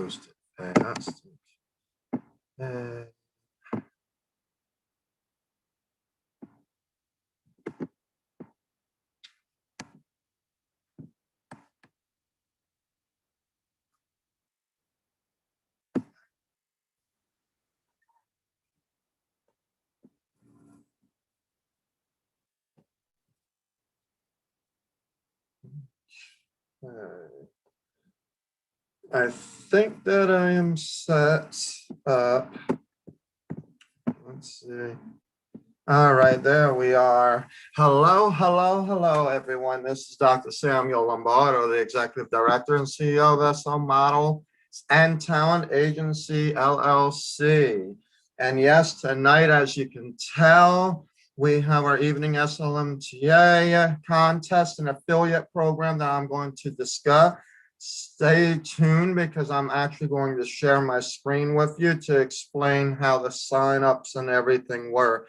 closed it fast. I think that I am set up. Let's see. All right, there we are. Hello, hello, hello, everyone. This is Dr. Samuel Lombardo, the Executive Director and CEO of SL Model and Talent Agency, LLC. And yes, tonight, as you can tell, we have our evening SLMTA contest and affiliate program that I'm going to discuss. Stay tuned because I'm actually going to share my screen with you to explain how the signups and everything work.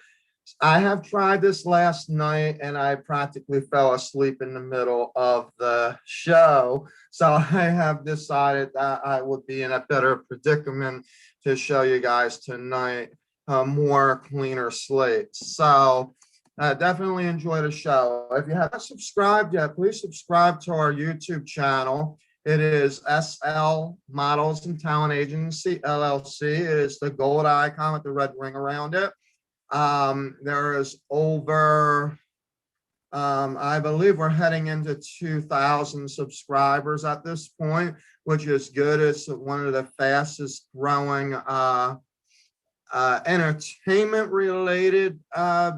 I have tried this last night and I practically fell asleep in the middle of the show. So I have decided that I would be in a better predicament to show you guys tonight a more cleaner slate. So definitely enjoy the show. If you haven't subscribed yet, please subscribe to our YouTube channel. It is SL Models and Talent Agency, LLC. It is the gold icon with the red ring around it. There is over, I believe we're heading into 2,000 subscribers at this point, which is good. It's one of the fastest growing entertainment related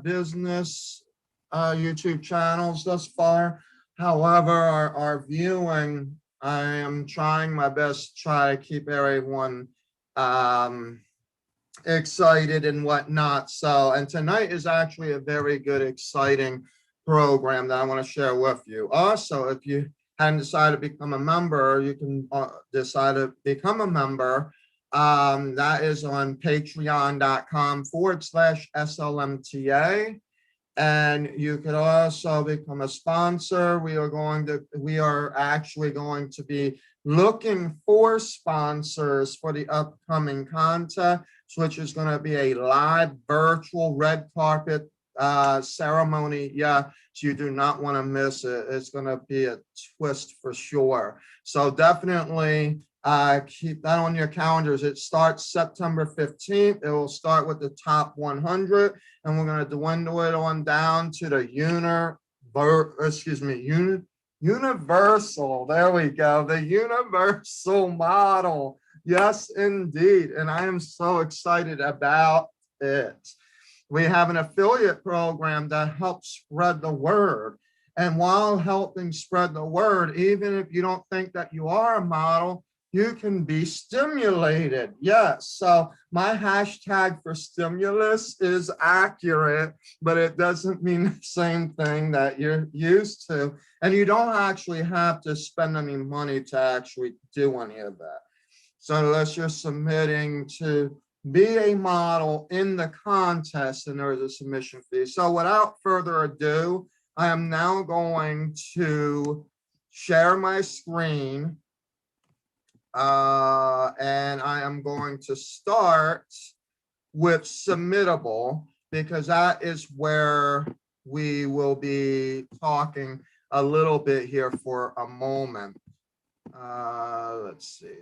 business YouTube channels thus far. However, our viewing, I am trying my best to try to keep everyone excited and whatnot. So, and tonight is actually a very good, exciting program that I want to share with you. Also, if you hadn't decided to become a member, you can decide to become a member. That is on patreon.com/SLMTA. And you could also become a sponsor. We are actually going to be looking for sponsors for the upcoming contest, which is going to be a live virtual red carpet ceremony. Yeah, so you do not want to miss it. It's going to be a twist for sure. So definitely keep that on your calendars. It starts September 15th. It will start with the top 100, and we're going to dwindle it on down to the universal. There we go. The universal model. Yes, indeed. And I am so excited about it. We have an affiliate program that helps spread the word. And while helping spread the word, even if you don't think that you are a model, you can be stimulated. Yes. So my hashtag for stimulus is accurate, but it doesn't mean the same thing that you're used to. And you don't actually have to spend any money to actually do any of that. So unless you're submitting to be a model in the contest, and there is a submission fee. So without further ado, I am now going to share my screen. And I am going to start with submittable because that is where we will be talking a little bit here for a moment. Let's see.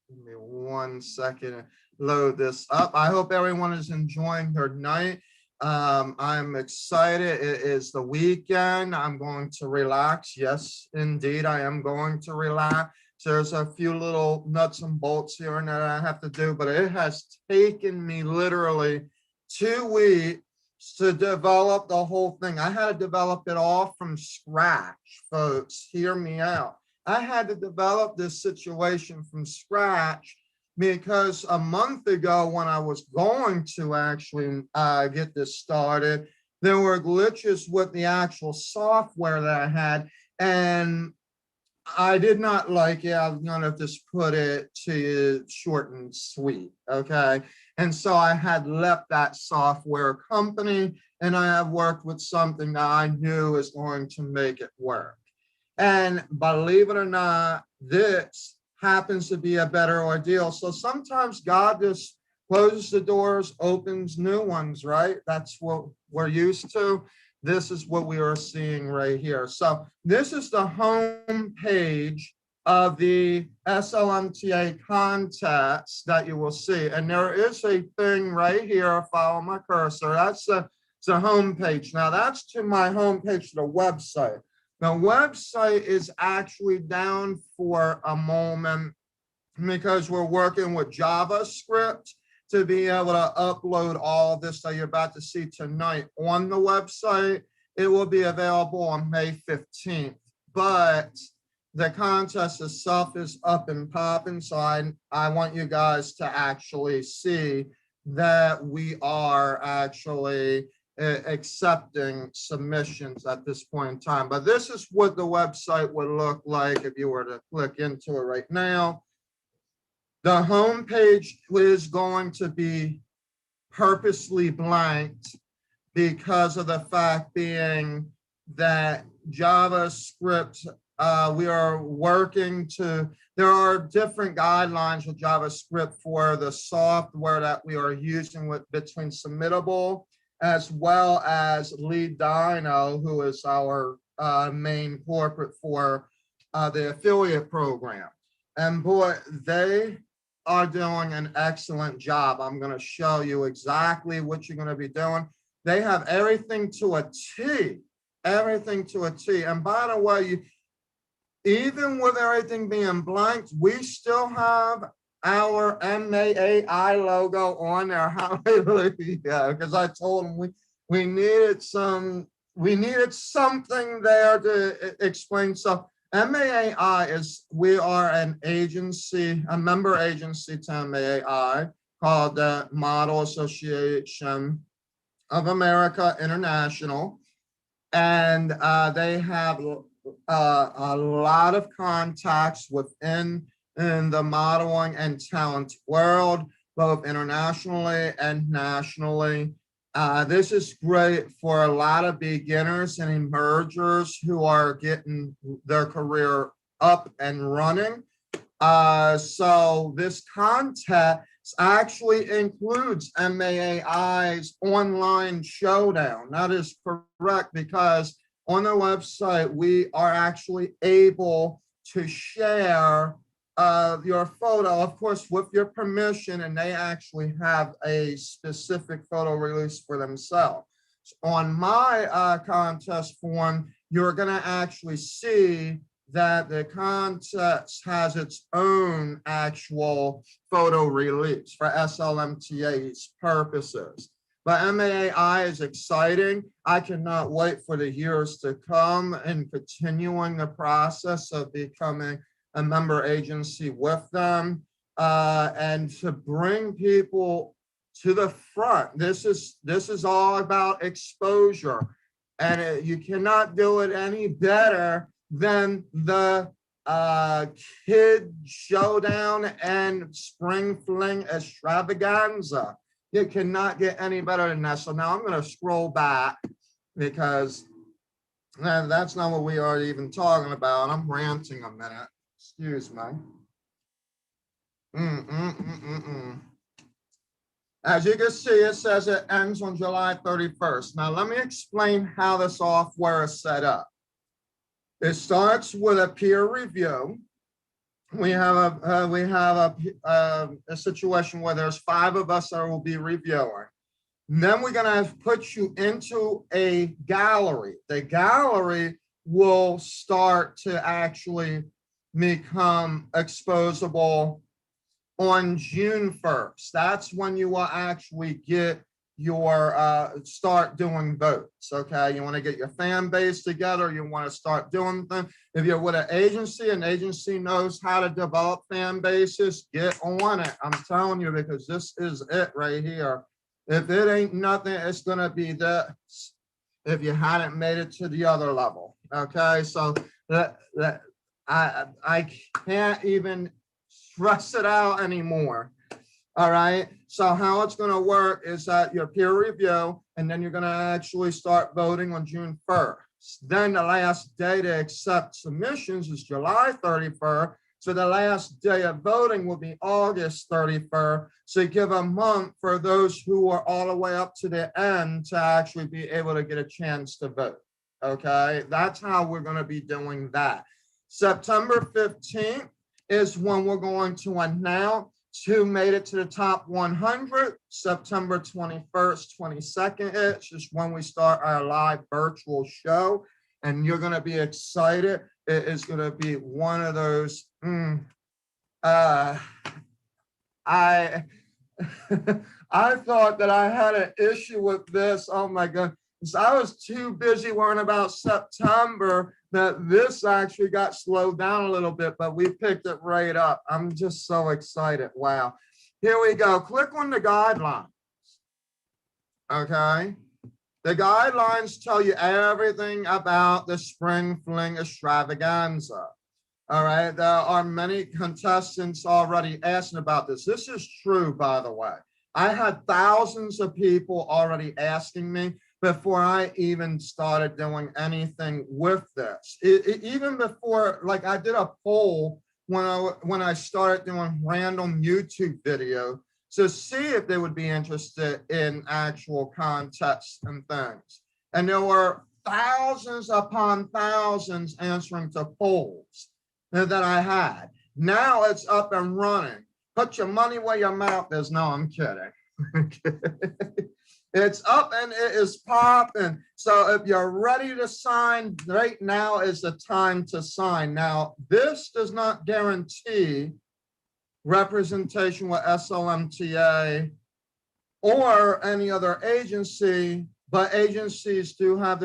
Give me 1 second to load this up. I hope everyone is enjoying their night. I'm excited. It is the weekend. I'm going to relax. Yes, indeed, I am going to relax. So there's a few little nuts and bolts here and there I have to do, but it has taken me literally 2 weeks to develop the whole thing. I had to develop it all from scratch, folks. Hear me out. I had to develop this situation from scratch because a month ago when I was going to actually get this started, there were glitches with the actual software that I had, and I did not like it. I'm gonna just put it to short and sweet, okay? And so I had left that software company and I have worked with something that I knew is going to make it work. And believe it or not, this happens to be a better ordeal. So sometimes God just closes the doors, opens new ones, right? That's what we're used to. This is what we are seeing right here. So this is the home page of the SLMTA contest that you will see. And there is a thing right here, follow my cursor. That's the home page. Now that's to my home page to the website. The website is actually down for a moment because we're working with JavaScript to be able to upload all of this that you're about to see tonight on the website. It will be available on May 15th, but the contest itself is up and popping. So I want you guys to actually see that we are actually accepting submissions at this point in time. But this is what the website would look like if you were to click into it right now. The home page is going to be purposely blanked because of the fact being that JavaScript, we are working to, there are different guidelines with JavaScript for the software that we are using with between Submittable as well as Lead Dino, who is our main corporate for the affiliate program. And boy, they are doing an excellent job. I'm going to show you exactly what you're going to be doing. They have everything to a T, everything to a T. And by the way, even with everything being blanked, we still have our MAAI logo on there. Hallelujah. Because I told them we needed something there to explain. So MAAI is, we are an agency, a member agency to MAAI called the Model Association of America International. And they have a lot of contacts within the modeling and talent world, both internationally and nationally. This is great for a lot of beginners and emergers who are getting their career up and running. So this contest actually includes MAAI's online showdown. That is correct, because on the website, we are actually able to share your photo, of course, with your permission, and they actually have a specific photo release for themselves. So on my contest form, you're going to actually see that the contest has its own actual photo release for SLMTA's purposes. But MAAI is exciting. I cannot wait for the years to come and continuing the process of becoming a member agency with them and to bring people to the front. This is all about exposure, and you cannot do it any better than the Kid Showdown and Spring Fling Extravaganza. You cannot get any better than that. So now I'm going to scroll back because that's not what we are even talking about. I'm ranting a minute. Excuse me. As you can see, it says it ends on July 31st. Now, let me explain how the software is set up. It starts with a peer review. We have a situation where there's 5 of us that will be reviewing. And then we're going to put you into a gallery. The gallery will start to actually become exposable on June 1st. That's when you will actually get your start doing votes. Okay, you want to get your fan base together, you want to start doing them. If you're with an agency knows how to develop fan bases, get on it. I'm telling you, because this is it right here. If it ain't nothing, it's gonna be this if you hadn't made it to the other level. Okay, so I can't even stress it out anymore. All right, so how it's going to work is that your peer review, and then you're going to actually start voting on June 1st. Then the last day to accept submissions is July 31st. So the last day of voting will be August 31st. So give a month for those who are all the way up to the end to actually be able to get a chance to vote. Okay, that's how we're going to be doing that. September 15th is when we're going to announce who made it to the top 100. September 21st, 22nd is when we start our live virtual show, and you're going to be excited. It is going to be one of those. I I thought that I had an issue with this. Oh my God. So I was too busy worrying about September that this actually got slowed down a little bit, but we picked it right up. I'm just so excited. Wow. Here we go. Click on the guidelines. Okay. The guidelines tell you everything about the Spring Fling Extravaganza. All right. There are many contestants already asking about this. This is true, by the way. I had thousands of people already asking me before I even started doing anything with this. Even before, like I did a poll when I started doing random YouTube video to see if they would be interested in actual contests and things. And there were thousands upon thousands answering to polls that I had. Now it's up and running. Put your money where your mouth is. No, I'm kidding. It's up and it is popping. So if you're ready to sign, right now is the time to sign. Now, this does not guarantee representation with SLMTA or any other agency, but agencies do have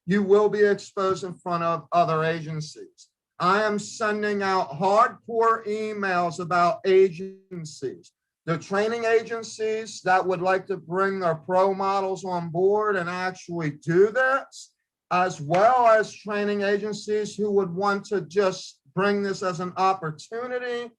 you will be exposed in front of other agencies. I am sending out hardcore emails about agencies. The training agencies that would like to bring their pro models on board and actually do this, as well as training agencies who would want to just bring this as an opportunity.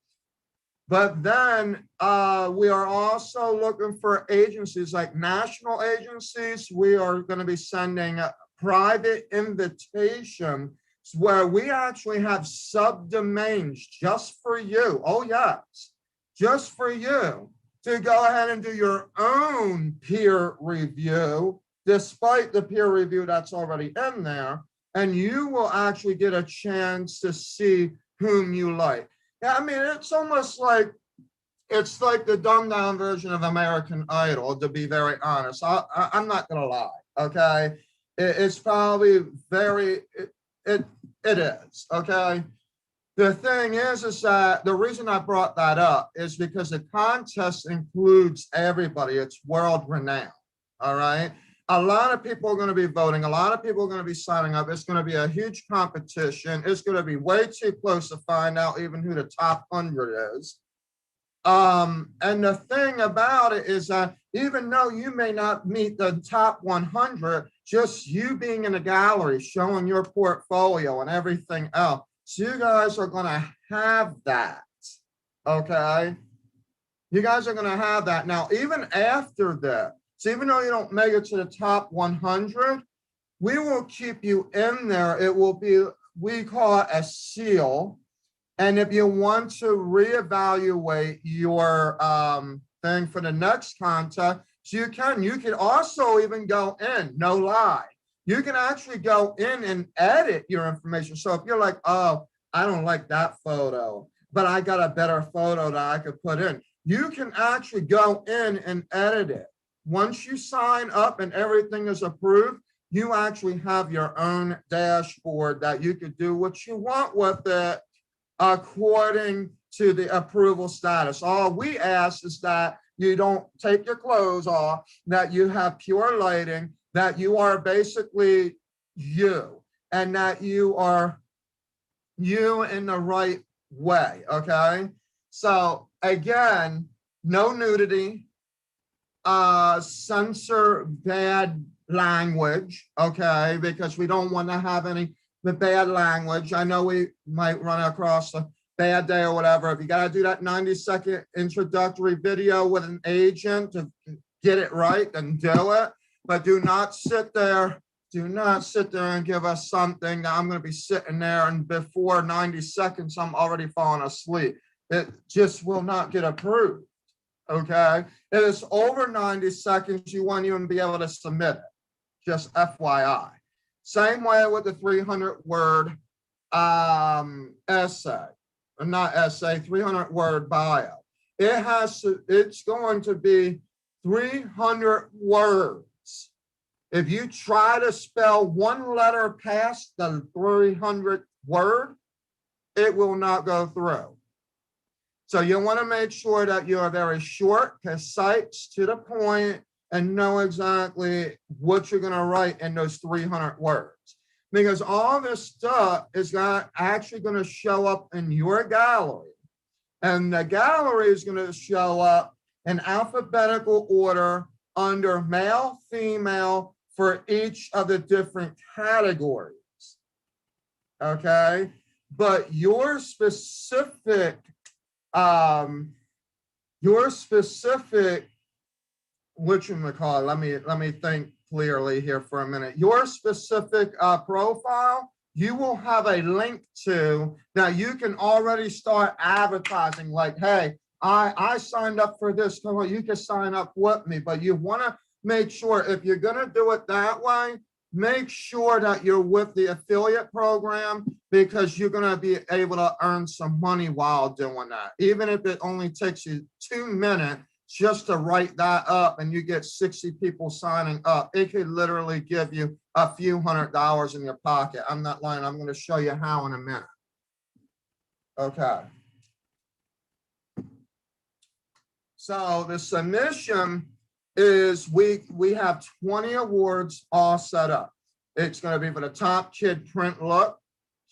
But then we are also looking for agencies like national agencies. We are going to be sending a private invitation where we actually have subdomains just for you. Oh, yes. Just for you to go ahead and do your own peer review, despite the peer review that's already in there, and you will actually get a chance to see whom you like. Yeah, I mean, it's almost like, it's like the dumbed down version of American Idol, to be very honest. I'm not gonna lie, okay? It's probably very, it is, okay? The thing is that the reason I brought that up is because the contest includes everybody. It's world renowned, all right? A lot of people are going to be voting. A lot of people are going to be signing up. It's going to be a huge competition. It's going to be way too close to find out even who the top 100 is. And the thing about it is that even though you may not meet the top 100, just you being in the gallery, showing your portfolio and everything else, so you guys are going to have that, okay? You guys are going to have that. Now, even after that, so even though you don't make it to the top 100, we will keep you in there. It will be, we call it a seal. And if you want to reevaluate your thing for the next contest, so you can. You can also even go in, no lie. You can actually go in and edit your information. So if you're like, oh, I don't like that photo, but I got a better photo that I could put in, you can actually go in and edit it. Once you sign up and everything is approved, you actually have your own dashboard that you could do what you want with it according to the approval status. All we ask is that you don't take your clothes off, that you have pure lighting, that you are basically you, and that you are you in the right way, okay? So again, no nudity, censor bad language, okay? Because we don't want to have any bad language. I know we might run across a bad day or whatever. If you got to do that 90-second introductory video with an agent to get it right, then do it. But do not sit there Do not sit there and give us something that I'm going to be sitting there and before 90 seconds, I'm already falling asleep. It just will not get approved. Okay. If it's over 90 seconds, you won't even be able to submit it. Just FYI. Same way with the 300-word essay, or not essay, 300-word bio. It's going to be 300 words. If you try to spell one letter past the 300 word, it will not go through. So you want to make sure that you are very short, concise, to the point, and know exactly what you're going to write in those 300 words. Because all this stuff is actually going to show up in your gallery. And the gallery is going to show up in alphabetical order under male, female, for each of the different categories. Okay? But your specific, whatchamacallit, let me think clearly here for a minute. Your specific profile, you will have a link to that you can already start advertising like, hey, I signed up for this. Come on, you can sign up with me. But you want to make sure if you're going to do it that way, make sure that you're with the affiliate program, because you're going to be able to earn some money while doing that. Even if it only takes you 2 minutes just to write that up and you get 60 people signing up, it could literally give you a few $100s in your pocket. I'm not lying. I'm going to show you how in a minute. Okay. So the submission is we have 20 awards all set up. It's going to be for the top kid print look,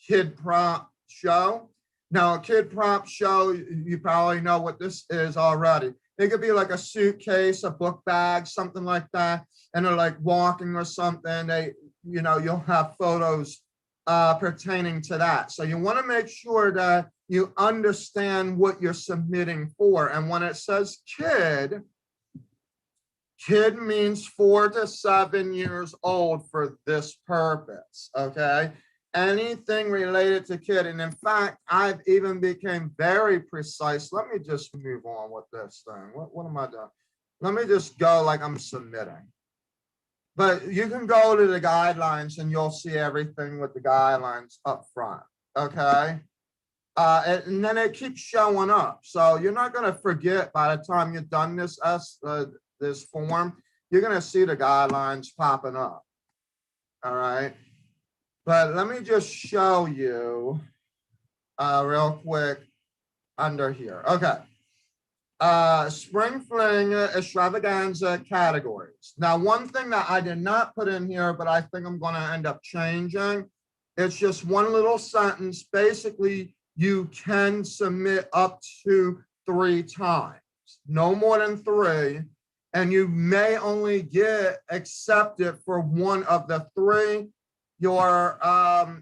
kid prompt show. Now, a kid prompt show, you probably know what this is already. It could be like a suitcase, a book bag, something like that, and they're like walking or something. You'll have photos pertaining to that. So you want to make sure that you understand what you're submitting for. And when it says kid means 4 to 7 years old for this purpose, okay? Anything related to kid. And in fact, I've even became very precise. Let me just move on with this thing. What am I doing? Let me just go like I'm submitting. But you can go to the guidelines and you'll see everything with the guidelines up front, okay? And then it keeps showing up. So you're not going to forget by the time you've done this form, you're going to see the guidelines popping up, all right? But let me just show you real quick under here. Okay. Spring Fling Extravaganza categories. Now, one thing that I did not put in here, but I think I'm going to end up changing, it's just one little sentence. Basically, you can submit up to 3 times, no more than 3. And you may only get accepted for one of the 3. But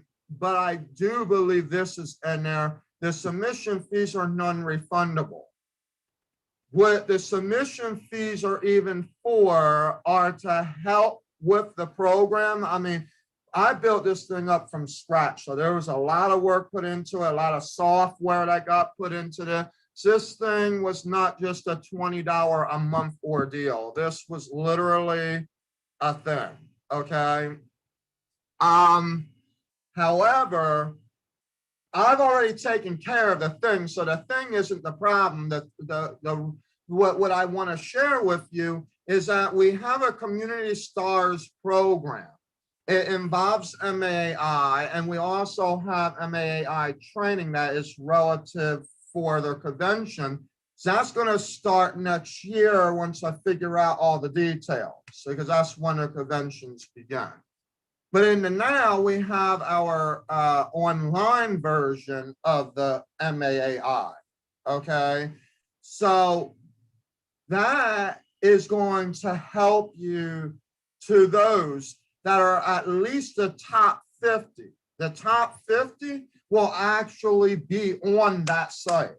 I do believe this is in there. The submission fees are non-refundable. What the submission fees are even for are to help with the program. I mean, I built this thing up from scratch. So there was a lot of work put into it, a lot of software that got put into this. This thing was not just a $20 a month ordeal. This was literally a thing, okay? However, I've already taken care of the thing, so the thing isn't the problem. What I want to share with you is that we have a Community Stars program. It involves MAI, and we also have MAI training that is relative for their convention. So that's going to start next year once I figure out all the details, because that's when the conventions begin. But in the now, we have our online version of the MAI, okay? So that is going to help you to those that are at least the top 50. The top 50 will actually be on that site.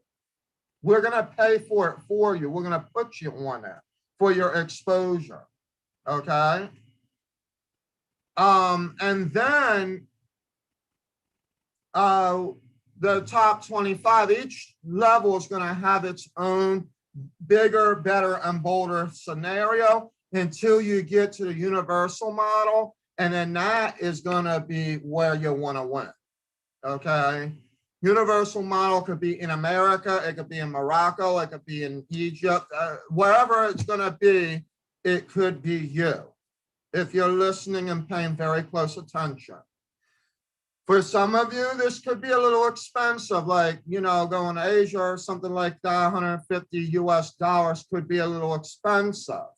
We're going to pay for it for you. We're going to put you on that for your exposure, okay? And then the top 25, each level is going to have its own bigger, better, and bolder scenario until you get to the universal model. And then that is going to be where you want to win. Okay. Universal model could be in America, it could be in Morocco, it could be in Egypt, wherever it's going to be, it could be you, if you're listening and paying very close attention. For some of you, this could be a little expensive, like, you know, going to Asia or something like that, 150 US dollars could be a little expensive.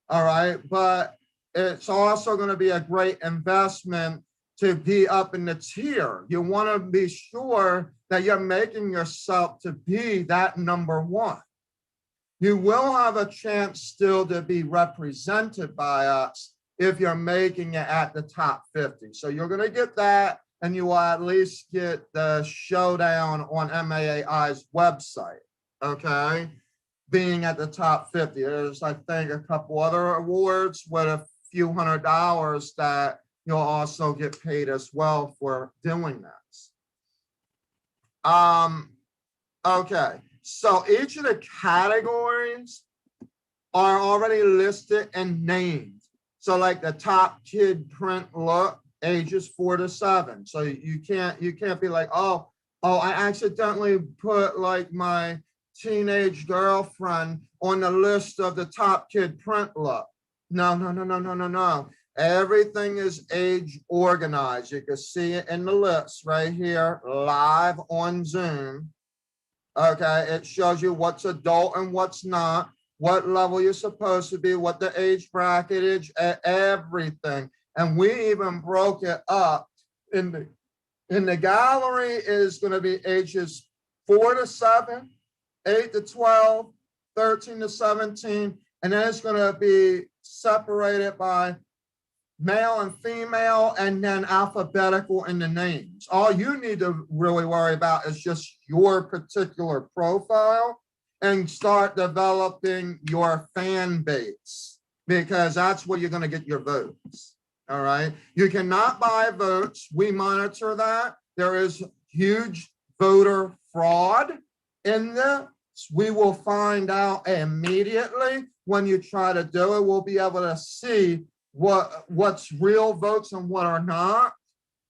All right. But it's also going to be a great investment to be up in the tier. You want to be sure that you're making yourself to be that number one. You will have a chance still to be represented by us if you're making it at the top 50. So you're going to get that, and you will at least get the showdown on MAAI's website, okay? Being at the top 50. There's, I think, a couple other awards with a few $100s that you'll also get paid as well for doing this. Okay, so each of the categories are already listed and named. So like the top kid print look, ages 4 to 7. So you can't be like, oh, I accidentally put like my teenage girlfriend on the list of the top kid print look. No. Everything is age organized. You can see it in the list right here, live on Zoom. Okay, it shows you what's adult and what's not, what level you're supposed to be, what the age bracket is, everything. And we even broke it up. In the gallery is going to be ages 4 to 7, 8 to 12, 13 to 17, and then it's going to be separated by male and female, and then alphabetical in the names. All you need to really worry about is just your particular profile and start developing your fan base, because that's where you're going to get your votes. All right. You cannot buy votes. We monitor that. There is huge voter fraud in this. We will find out immediately when you try to do it. We'll be able to see what's real votes and what are not,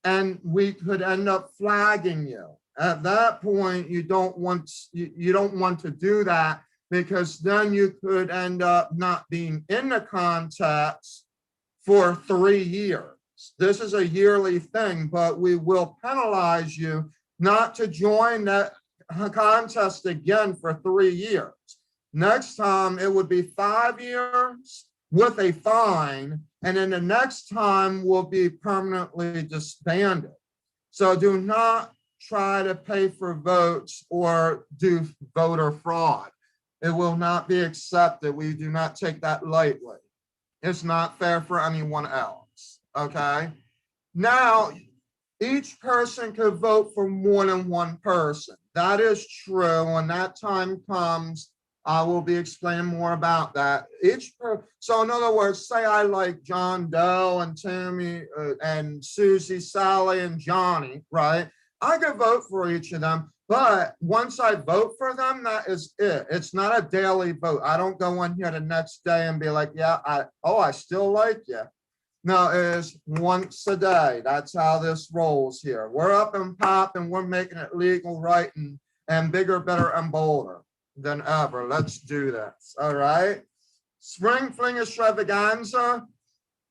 and we could end up flagging you. At that point, you don't want to do that, because then you could end up not being in the contest for 3 years. This is a yearly thing, but we will penalize you not to join that contest again for 3 years. Next time it would be 5 years with a fine, and then the next time will be permanently disbanded. So do not try to pay for votes or do voter fraud. It will not be accepted. We do not take that lightly. It's not fair for anyone else, okay? Now, each person could vote for more than one person. That is true. When that time comes, I will be explaining more about that. So in other words, say I like John Doe and Tammy and Susie, Sally, and Johnny, right? I could vote for each of them, but once I vote for them, that is it. It's not a daily vote. I don't go in here the next day and be like, yeah, I still like you. No, it is once a day. That's how this rolls here. We're up and pop, and we're making it legal, right, and bigger, better, and bolder than ever. Let's do this. All right. Spring Fling Extravaganza.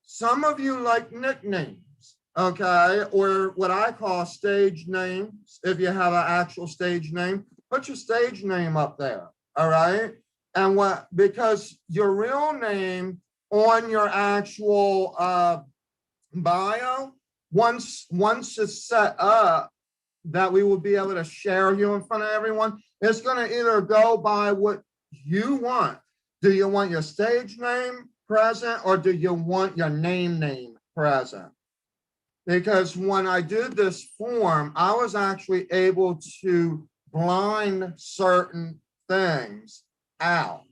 Some of you like nicknames, okay, or what I call stage names. If you have an actual stage name, put your stage name up there. All right. And because your real name on your actual bio, once it's set up that we will be able to share you in front of everyone, it's going to either go by what you want. Do you want your stage name present, or do you want your name present? Because when I did this form, I was actually able to blind certain things out,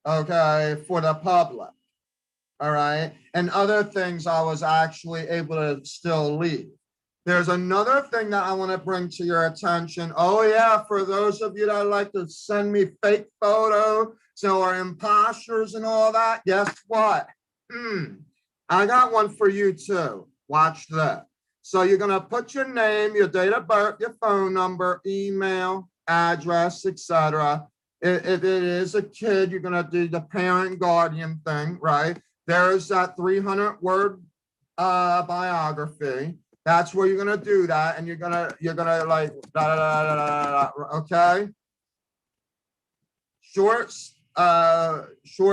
okay, for the public. all right? And other things I was actually able to still leave. There's another thing that I want to bring to your attention. Oh yeah, for those of you that like to send me fake photos or imposters and all that, guess what? I got one for you too. Watch that. So you're gonna put your name, your date of birth, your phone number, email, address, etc. If it is a kid, you're gonna do the parent guardian thing, right? There's that 300-word biography. That's where you're gonna do that, and you're gonna like okay, short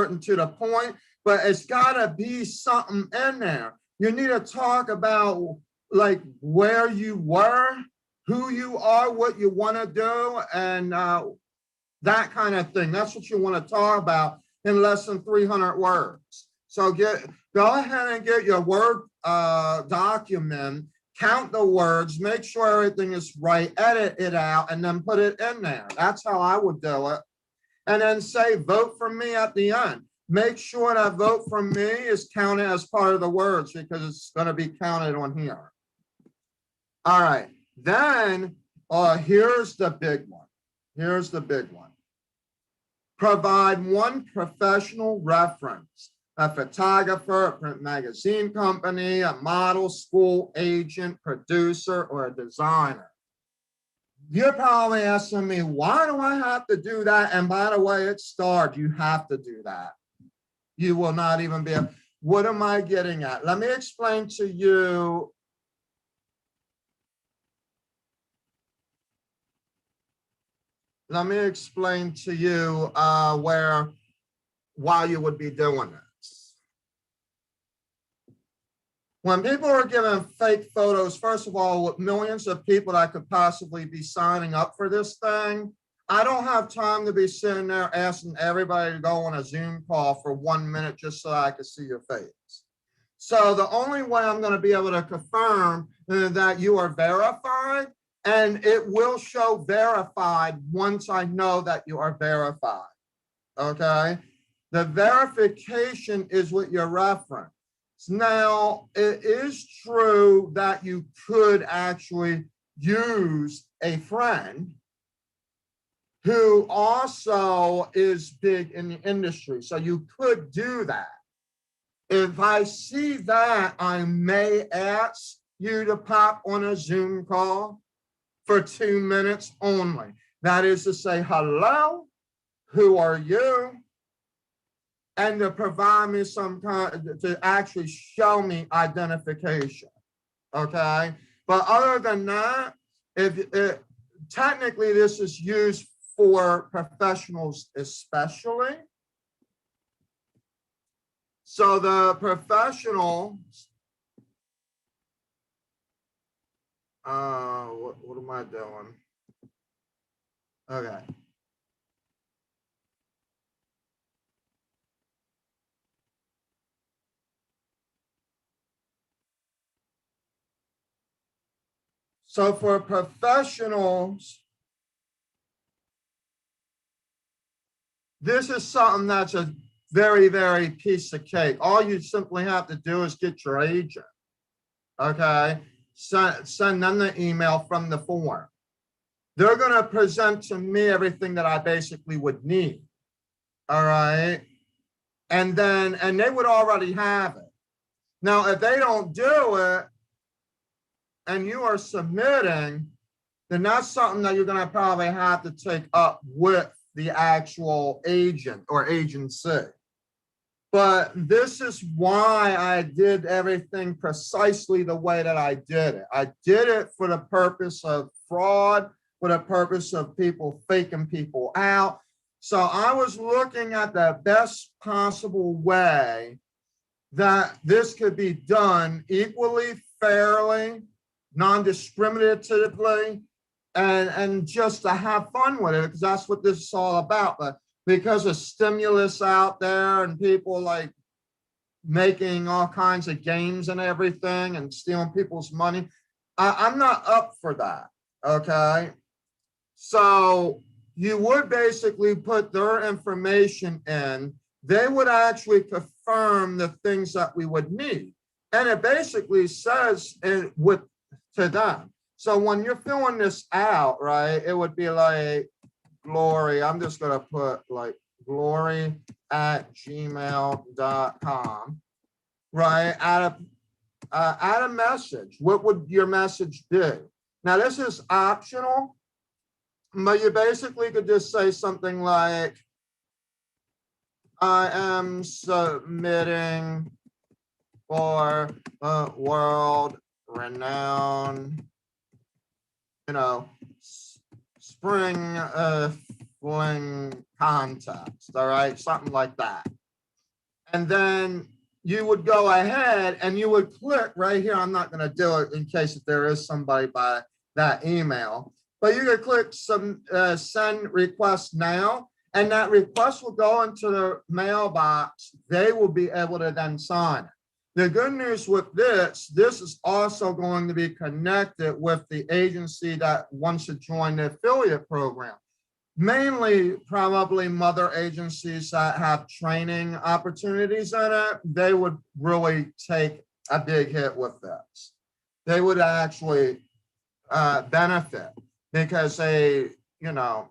and to the point, but it's gotta be something in there. You need to talk about like where you were, who you are, what you want to do, and that kind of thing. That's what you want to talk about in less than 300 words. So go ahead and get your Word document, count the words, make sure everything is right, edit it out, and then put it in there. That's how I would do it. And then say, vote for me at the end. Make sure that vote for me is counted as part of the words because it's going to be counted on here. All right. Then here's the big one. Here's the big one. Provide one professional reference. A photographer, a print magazine company, a model, school agent, producer, or a designer. You're probably asking me, why do I have to do that? And by the way, it's starred. You have to do that. You will not even be able. What am I getting at? Let me explain to you. Let me explain to you why you would be doing this. When people are given fake photos, first of all, with millions of people that could possibly be signing up for this thing, I don't have time to be sitting there asking everybody to go on a Zoom call for 1 minute just so I can see your face. So the only way I'm going to be able to confirm that you are verified, and it will show verified once I know that you are verified, okay? The verification is with your reference. Now, it is true that you could actually use a friend who also is big in the industry. So you could do that. If I see that, I may ask you to pop on a Zoom call for 2 minutes only. That is to say, hello, who are you? And to provide me some kind, to actually show me identification, okay? But other than that, technically this is used for professionals especially. So the professionals, what am I doing? Okay. So for professionals, this is something that's a very, very piece of cake. All you simply have to do is get your agent, okay? Send them the email from the form. They're going to present to me everything that I basically would need, all right? And they would already have it. Now, if they don't do it and you are submitting, then that's something that you're going to probably have to take up with the actual agent or agency. But this is why I did everything precisely the way that I did it. I did it for the purpose of fraud, for the purpose of people faking people out. So I was looking at the best possible way that this could be done equally, fairly, non-discriminatively, and just to have fun with it, because that's what this is all about. But because of stimulus out there and people like making all kinds of games and everything and stealing people's money, I'm not up for that, okay? So you would basically put their information in, they would actually confirm the things that we would need. And it basically says it with to them. So when you're filling this out, right, it would be like Glory. I'm just going to put like glory@gmail.com, right? Add a message. What would your message do? Now, this is optional, but you basically could just say something like, I am submitting for a world renowned, spring fling contest, all right, something like that. And then you would go ahead and you would click right here. I'm not going to do it in case if there is somebody by that email, but you could click some send request now, and that request will go into the mailbox. They will be able to then sign it. The good news with this is also going to be connected with the agency that wants to join the affiliate program. Mainly probably mother agencies that have training opportunities in it. They would really take a big hit with this. They would actually benefit because they want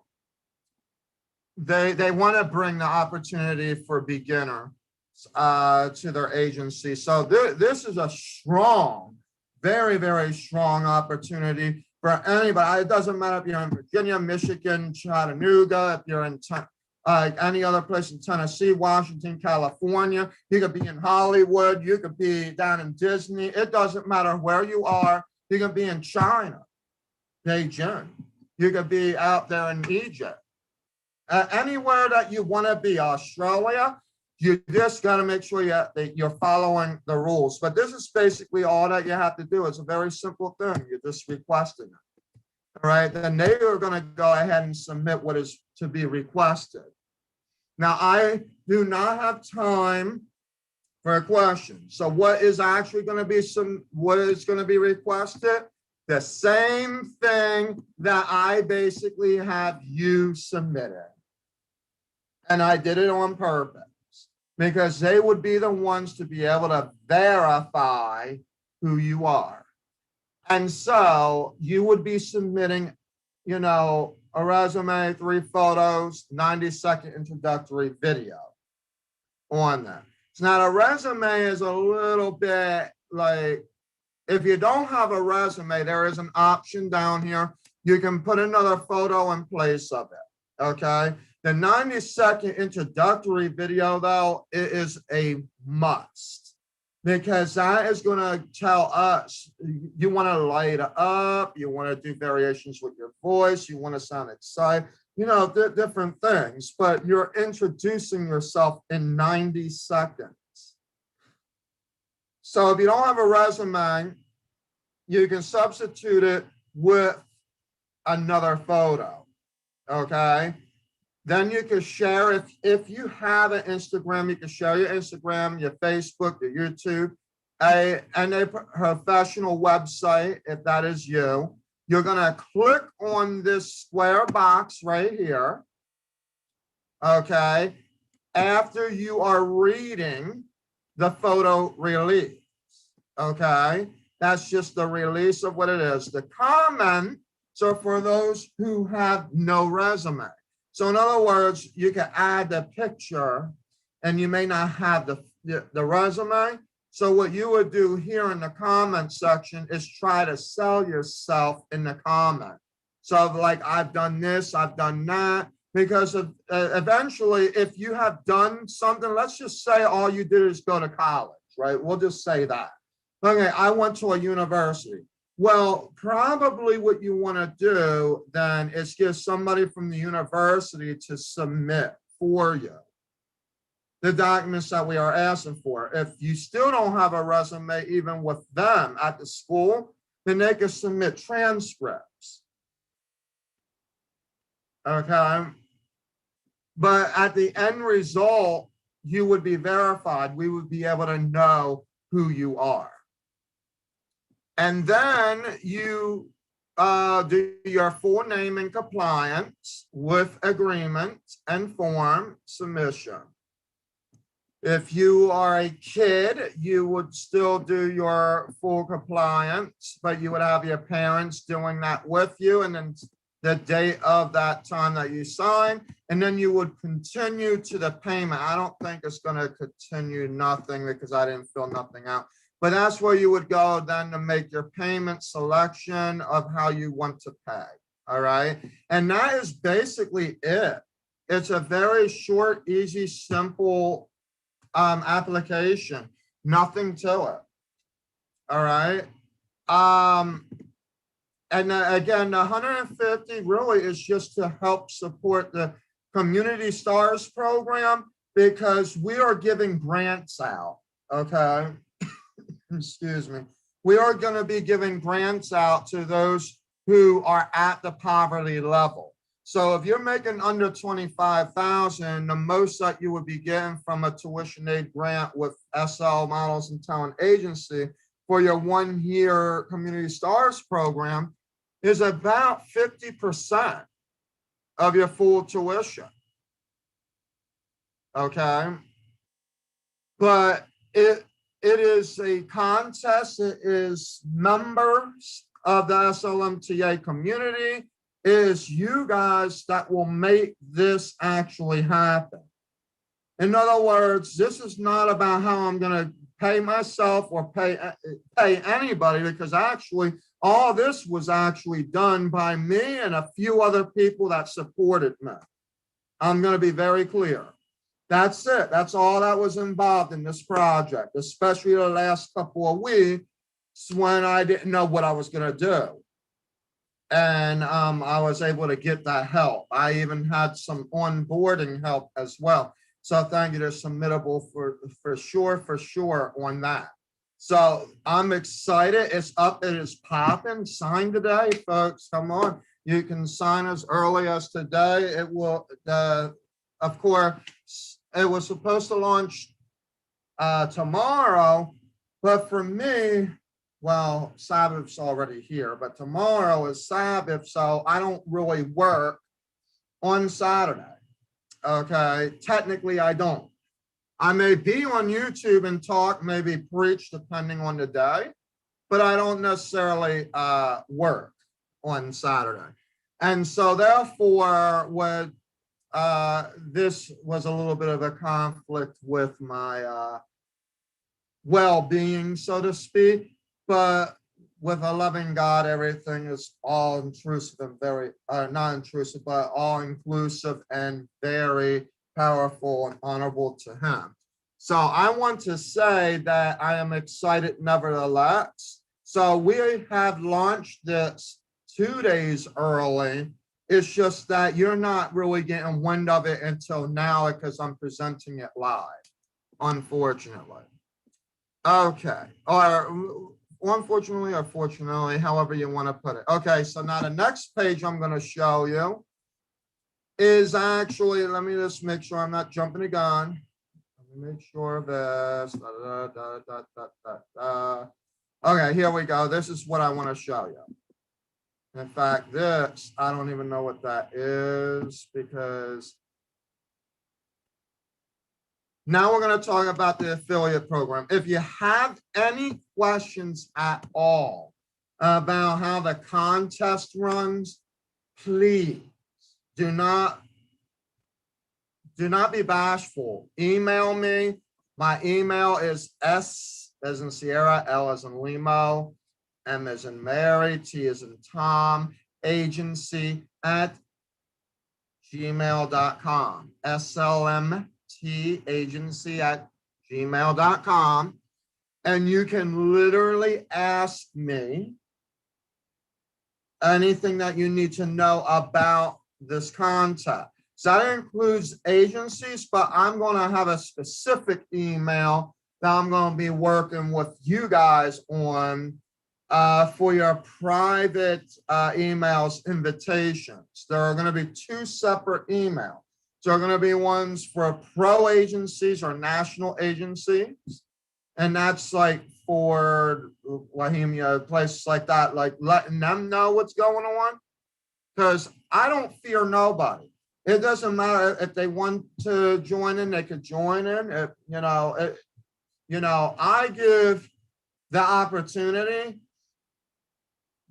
to bring the opportunity for beginners to their agency. So this is a strong, very, very strong opportunity for anybody. It doesn't matter if you're in Virginia, Michigan, Chattanooga, if you're in any other place in Tennessee, Washington, California. You could be in Hollywood. You could be down in Disney. It doesn't matter where you are. You could be in China, Beijing. You could be out there in Egypt. Anywhere that you want to be, Australia. You just got to make sure that you're following the rules. But this is basically all that you have to do. It's a very simple thing. You're just requesting it. All right. Then they are going to go ahead and submit what is to be requested. Now, I do not have time for a question. So what is actually going to be what is going to be requested? The same thing that I basically have you submitted. And I did it on purpose, because they would be the ones to be able to verify who you are. And so you would be submitting, a resume, 3 photos, 90-second introductory video on that. So now the resume is a little bit like, if you don't have a resume, there is an option down here. You can put another photo in place of it, okay? The 90-second introductory video, though, it is a must, because that is going to tell us you want to light it up, you want to do variations with your voice, you want to sound excited, different things, but you're introducing yourself in 90 seconds. So if you don't have a resume, you can substitute it with another photo, okay? Then you can share, if you have an Instagram, you can share your Instagram, your Facebook, your YouTube, and a professional website, if that is you. You're going to click on this square box right here, okay, after you are reading the photo release, okay? That's just the release of what it is. The comments are for those who have no resume. So in other words, you can add the picture and you may not have the resume. So what you would do here in the comment section is try to sell yourself in the comment. So like, I've done this, I've done that, because eventually if you have done something, let's just say all you did is go to college, right? We'll just say that. Okay, I went to a university. Well, probably what you want to do then is get somebody from the university to submit for you the documents that we are asking for. If you still don't have a resume, even with them at the school, then they can submit transcripts. Okay. But at the end result, you would be verified. We would be able to know who you are. And then you do your full name in compliance with agreement and form submission. If you are a kid, you would still do your full compliance, but you would have your parents doing that with you. And then the date of that time that you sign, and then you would continue to the payment. I don't think it's going to continue nothing because I didn't fill nothing out. But that's where you would go then to make your payment selection of how you want to pay. All right. And that is basically it. It's a very short, easy, simple application, nothing to it. All right. And again, the 150 really is just to help support the Community Stars program because we are giving grants out. Okay. Excuse me. We are going to be giving grants out to those who are at the poverty level. So if you're making under 25,000, the most that you would be getting from a tuition aid grant with SL Models and Talent Agency for your 1 year Community Stars program is about 50% of your full tuition. Okay. But it is a contest. It is members of the SLMTA community. It is you guys that will make this actually happen. In other words, this is not about how I'm going to pay myself or pay anybody, because actually all this was actually done by me and a few other people that supported me. I'm going to be very clear. That's it. That's all that was involved in this project, especially the last couple of weeks when I didn't know what I was going to do. And I was able to get that help. I even had some onboarding help as well. So thank you to Submittable for sure on that. So I'm excited. It's up. It is popping. Sign today, folks. Come on. You can sign as early as today. It will, of course, it was supposed to launch tomorrow, but for me, well, Sabbath's already here, but tomorrow is Sabbath, so I don't really work on Saturday. Okay, technically I don't. I may be on YouTube and talk, maybe preach, depending on the day, but I don't necessarily work on Saturday. And so therefore, this was a little bit of a conflict with my well-being, so to speak. But with a loving God, everything is all intrusive and very, not intrusive, but all inclusive and very powerful and honorable to him. So I want to say that I am excited nevertheless. So we have launched this 2 days early. It's just that you're not really getting wind of it until now because I'm presenting it live, unfortunately. Okay, or unfortunately or fortunately, however you want to put it. Okay, so now the next page I'm going to show you is actually, let me just make sure I'm not jumping the gun. Let me make sure of this. Okay, here we go. This is what I want to show you. In fact, this, I don't even know what that is because now we're going to talk about the affiliate program. If you have any questions at all about how the contest runs, please do not be bashful. Email me. My email is S as in Sierra, L as in Limo, M as in Mary, T as in Tom, agency at gmail.com. SLMT agency at gmail.com. And you can literally ask me anything that you need to know about this contest. So that includes agencies, but I'm going to have a specific email that I'm going to be working with you guys on for your private emails invitations. There are going to be 2 separate emails. So there are going to be ones for pro agencies or national agencies. And that's like for Wahimia, places like that, like letting them know what's going on. Because I don't fear nobody. It doesn't matter if they want to join in, they could join in. If, I give the opportunity,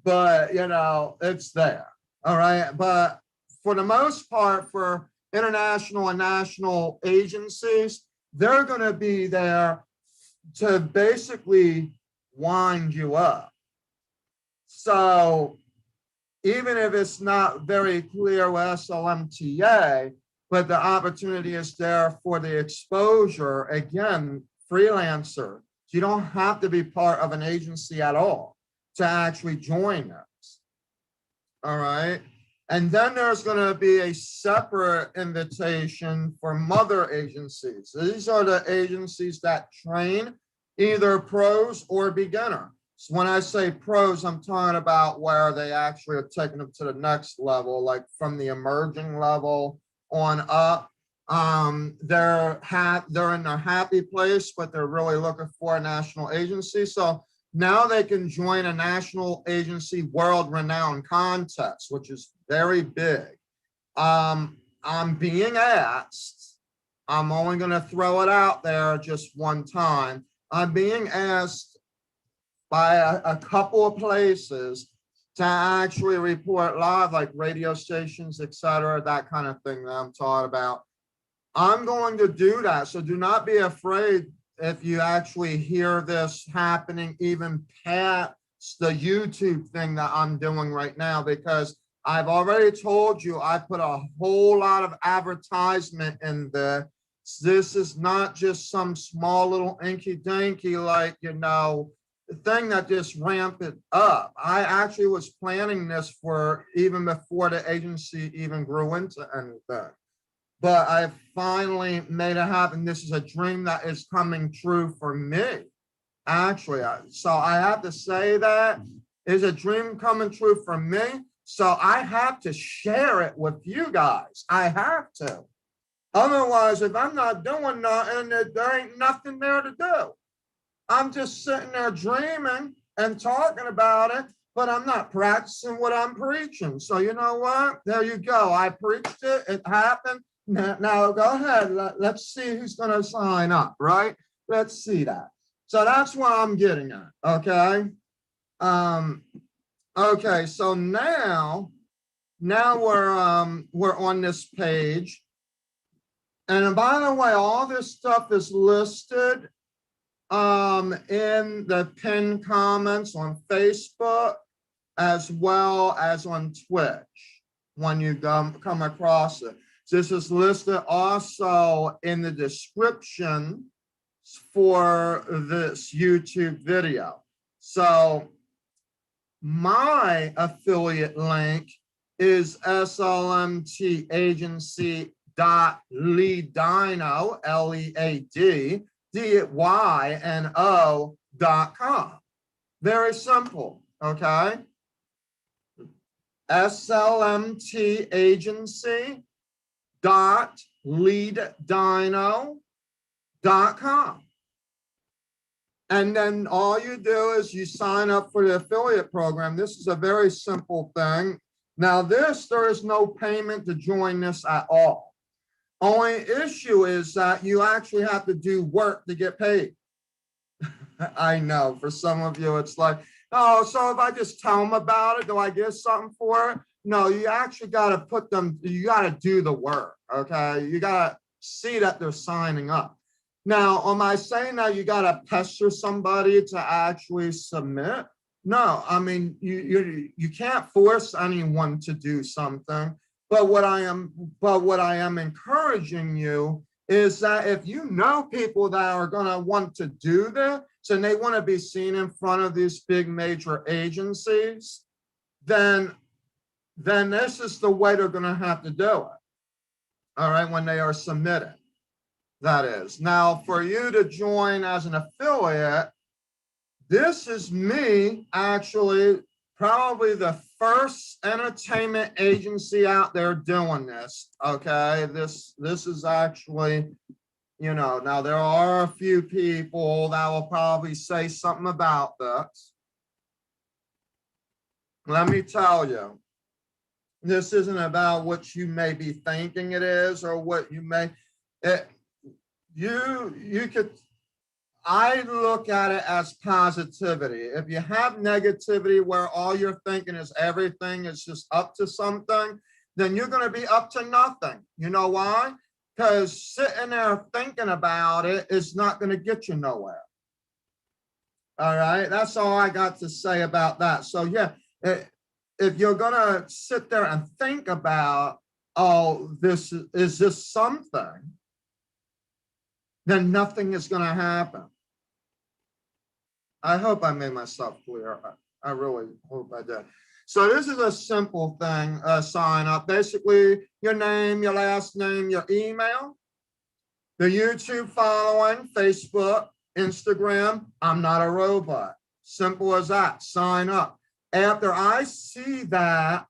but it's there. All right. But for the most part, for international and national agencies, they're going to be there to basically wind you up. So even if it's not very clear with SLMTA, but the opportunity is there for the exposure, again, freelancer. You don't have to be part of an agency at all to actually join us. All right. And then there's going to be a separate invitation for mother agencies. These are the agencies that train either pros or beginner. So when I say pros, I'm talking about where they actually are taking them to the next level, like from the emerging level on up. They're in a happy place, but they're really looking for a national agency. So now they can join a national agency world-renowned contest, which is very big. I'm being asked, I'm only going to throw it out there just one time. I'm being asked by a couple of places to actually report live, like radio stations, etc., that kind of thing that I'm talking about. I'm going to do that. So do not be afraid if you actually hear this happening even past the YouTube thing that I'm doing right now, because I've already told you I put a whole lot of advertisement in there. This is not just some small little inky-dinky, like, thing that just ramped it up. I actually was planning this for even before the agency even grew into anything. But I finally made it happen. This is a dream that is coming true for me, actually. So I have to say that is a dream coming true for me. So I have to share it with you guys. I have to. Otherwise, if I'm not doing nothing, there ain't nothing there to do. I'm just sitting there dreaming and talking about it, but I'm not practicing what I'm preaching. So you know what? There you go. I preached it. It happened. Now go ahead. Let's see who's going to sign up, right? Let's see that. So that's what I'm getting at, okay? Okay, so now we're on this page. And by the way, all this stuff is listed in the pinned comments on Facebook, as well as on Twitch when you come across it. This is listed also in the description for this YouTube video. So my affiliate link is slmtagency.leaddyno, LEADDYNO.com. Very simple, okay? slmtagency.leaddyno.com. And then all you do is you sign up for the affiliate program. This is a very simple thing. Now there is no payment to join this at all. Only issue is that you actually have to do work to get paid. I know for some of you, it's like, oh, so if I just tell them about it, do I get something for it? No, you actually got to you got to do the work, okay? You got to see that they're signing up. Now, am I saying that you got to pester somebody to actually submit? No, I mean, you can't force anyone to do something. But what I am encouraging you is that if you know people that are going to want to do this and they want to be seen in front of these big major agencies, then this is the way they're going to have to do it. All right, when they are submitted. That is. Now, for you to join as an affiliate, this is me actually probably the first entertainment agency out there doing this, okay? This is actually, now there are a few people that will probably say something about this. Let me tell you, This isn't about what you may be thinking it is or what you may, you could, I look at it as positivity. If you have negativity where all you're thinking is everything is just up to something, then you're going to be up to nothing. You know why? Because sitting there thinking about it is not going to get you nowhere. All right, that's all I got to say about that. So yeah, if you're going to sit there and think about, oh, this is this something, then nothing is going to happen. I hope I made myself clear. I really hope I did. So this is a simple thing, sign up. Basically, your name, your last name, your email, the YouTube following, Facebook, Instagram. I'm not a robot. Simple as that. Sign up. After I see that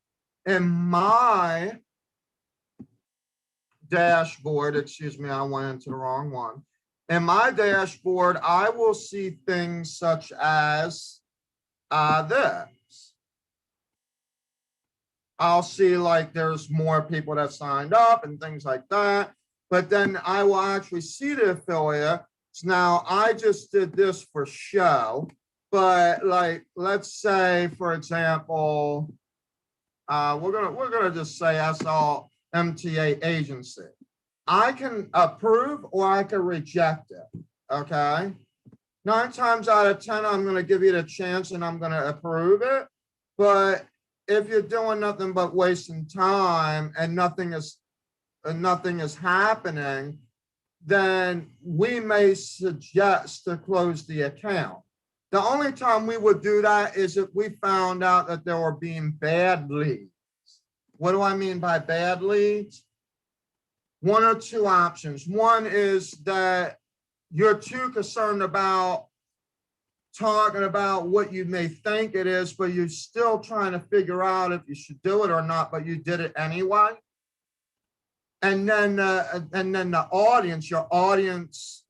in my dashboard, excuse me, I went into the wrong one. In my dashboard, I will see things such as this. I'll see like there's more people that signed up and things like that. But then I will actually see the affiliates. Now, I just did this for show, but like, let's say, for example, we're gonna just say SLMTA agency. I can approve or I can reject it, okay? 9 times out of 10, I'm gonna give you the chance and I'm gonna approve it. But if you're doing nothing but wasting time and nothing is happening, then we may suggest to close the account. The only time we would do that is if we found out that there were being bad leads. What do I mean by bad leads? One or two options. One is that you're too concerned about talking about what you may think it is, but you're still trying to figure out if you should do it or not, but you did it anyway. And then the audience,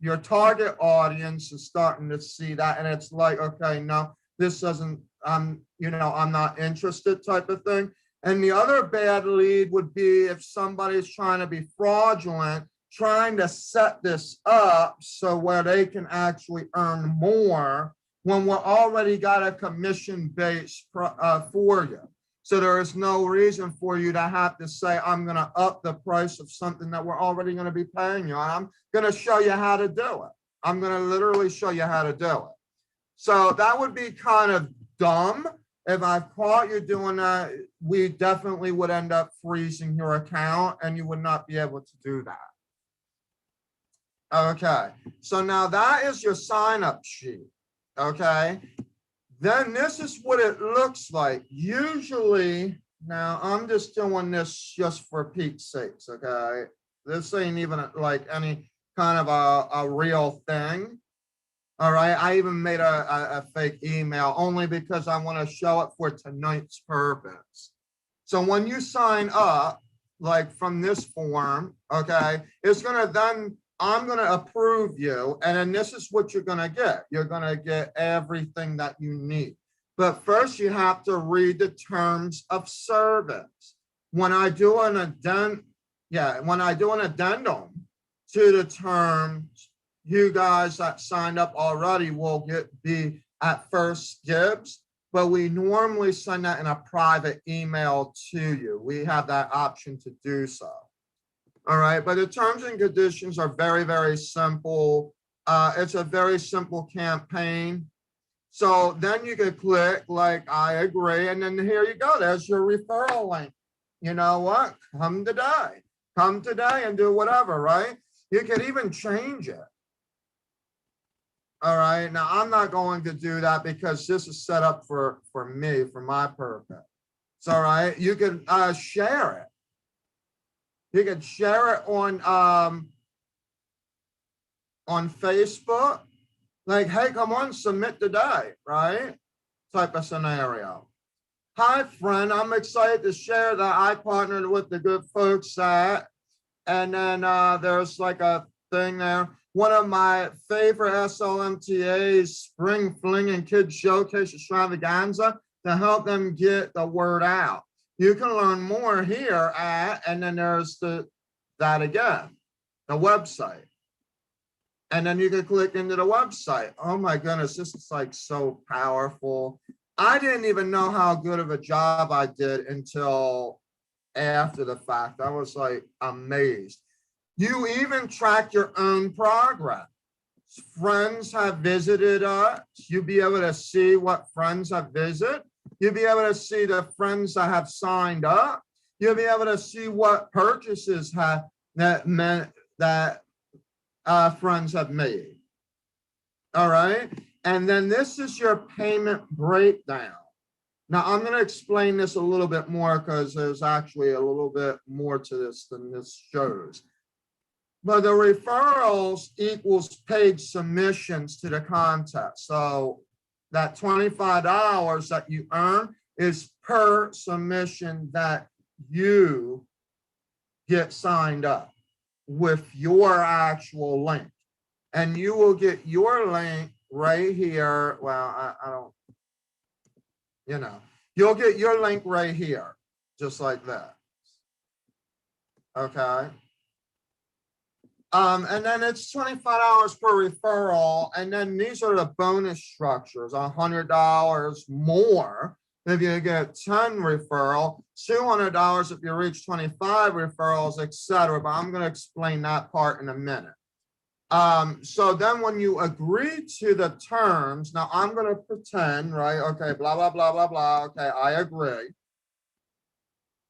your target audience is starting to see that, and it's like, okay, no, this doesn't, I'm not interested type of thing. And the other bad lead would be if somebody's trying to be fraudulent, trying to set this up so where they can actually earn more when we're already got a commission base for you. So there is no reason for you to have to say, I'm going to up the price of something that we're already going to be paying you. I'm going to show you how to do it. I'm going to literally show you how to do it. So that would be kind of dumb. If I caught you doing that, we definitely would end up freezing your account and you would not be able to do that. Okay, so now that is your sign up sheet. Okay. Then this is what it looks like. Usually, now I'm just doing this just for Pete's sakes, okay? This ain't even like any kind of a real thing, all right? I even made a fake email only because I want to show it for tonight's purpose. So when you sign up, like from this form, okay, it's going to then, I'm going to approve you, and then this is what you're going to get. You're going to get everything that you need. But first, you have to read the terms of service. When I do an addendum, to the terms, you guys that signed up already will be at first dibs, but we normally send that in a private email to you. We have that option to do so. All right, but the terms and conditions are very, very simple. It's a very simple campaign. So then you can click like, I agree. And then here you go. There's your referral link. You know what? Come today and do whatever, right? You can even change it. All right. Now, I'm not going to do that because this is set up for me, for my purpose. It's all right. You can share it. You can share it on Facebook. Like, hey, come on, submit today, right? Type of scenario. Hi, friend, I'm excited to share that I partnered with the good folks at, and then there's like a thing there. One of my favorite SLMTAs, Spring Fling and Kids Showcase Extravaganza, to help them get the word out. You can learn more here at, and then there's that again, the website. And then you can click into the website. Oh my goodness, this is like so powerful. I didn't even know how good of a job I did until after the fact. I was like amazed. You even track your own progress. Friends have visited us. You'll be able to see what friends have visited. You'll be able to see the friends that have signed up. You'll be able to see what purchases have friends have made. All right. And then this is your payment breakdown. Now I'm going to explain this a little bit more because there's actually a little bit more to this than this shows. But the referrals equals paid submissions to the contest. So that $25 that you earn is per submission that you get signed up with your actual link. And you will get your link right here. Well, I don't, you'll get your link right here, just like that. Okay. And then it's $25 per referral. And then these are the bonus structures, $100 more if you get 10 referral, $200 if you reach 25 referrals, etc. But I'm going to explain that part in a minute. So then when you agree to the terms, now I'm going to pretend, right? Okay, blah, blah, blah, blah, blah. Okay, I agree.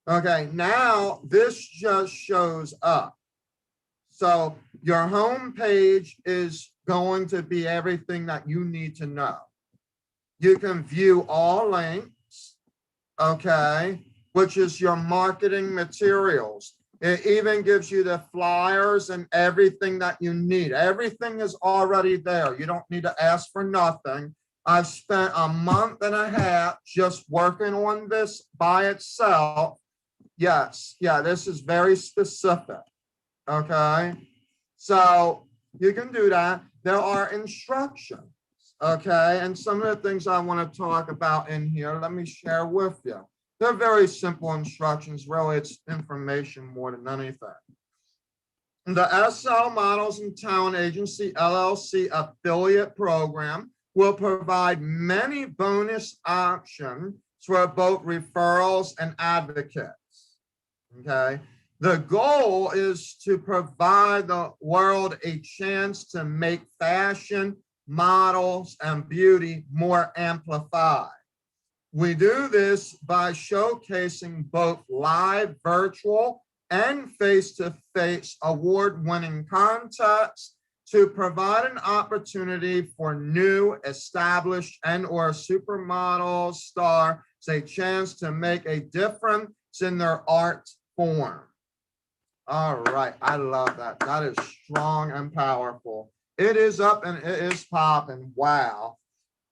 Okay, now this just shows up. So your home page is going to be everything that you need to know. You can view all links, okay, which is your marketing materials. It even gives you the flyers and everything that you need. Everything is already there. You don't need to ask for nothing. I've spent a month and a half just working on this by itself. Yes, yeah, this is very specific. Okay, so you can do that. There are instructions, okay, and some of the things I want to talk about in here, let me share with you. They're very simple instructions. Really, it's information more than anything. The SL Models and Talent Agency LLC affiliate program will provide many bonus options for both referrals and advocates, okay? The goal is to provide the world a chance to make fashion, models, and beauty more amplified. We do this by showcasing both live, virtual, and face-to-face award-winning contests to provide an opportunity for new, established, and/or supermodel stars a chance to make a difference in their art form. All right, I love that. That is strong and powerful. It is up and it is popping. Wow.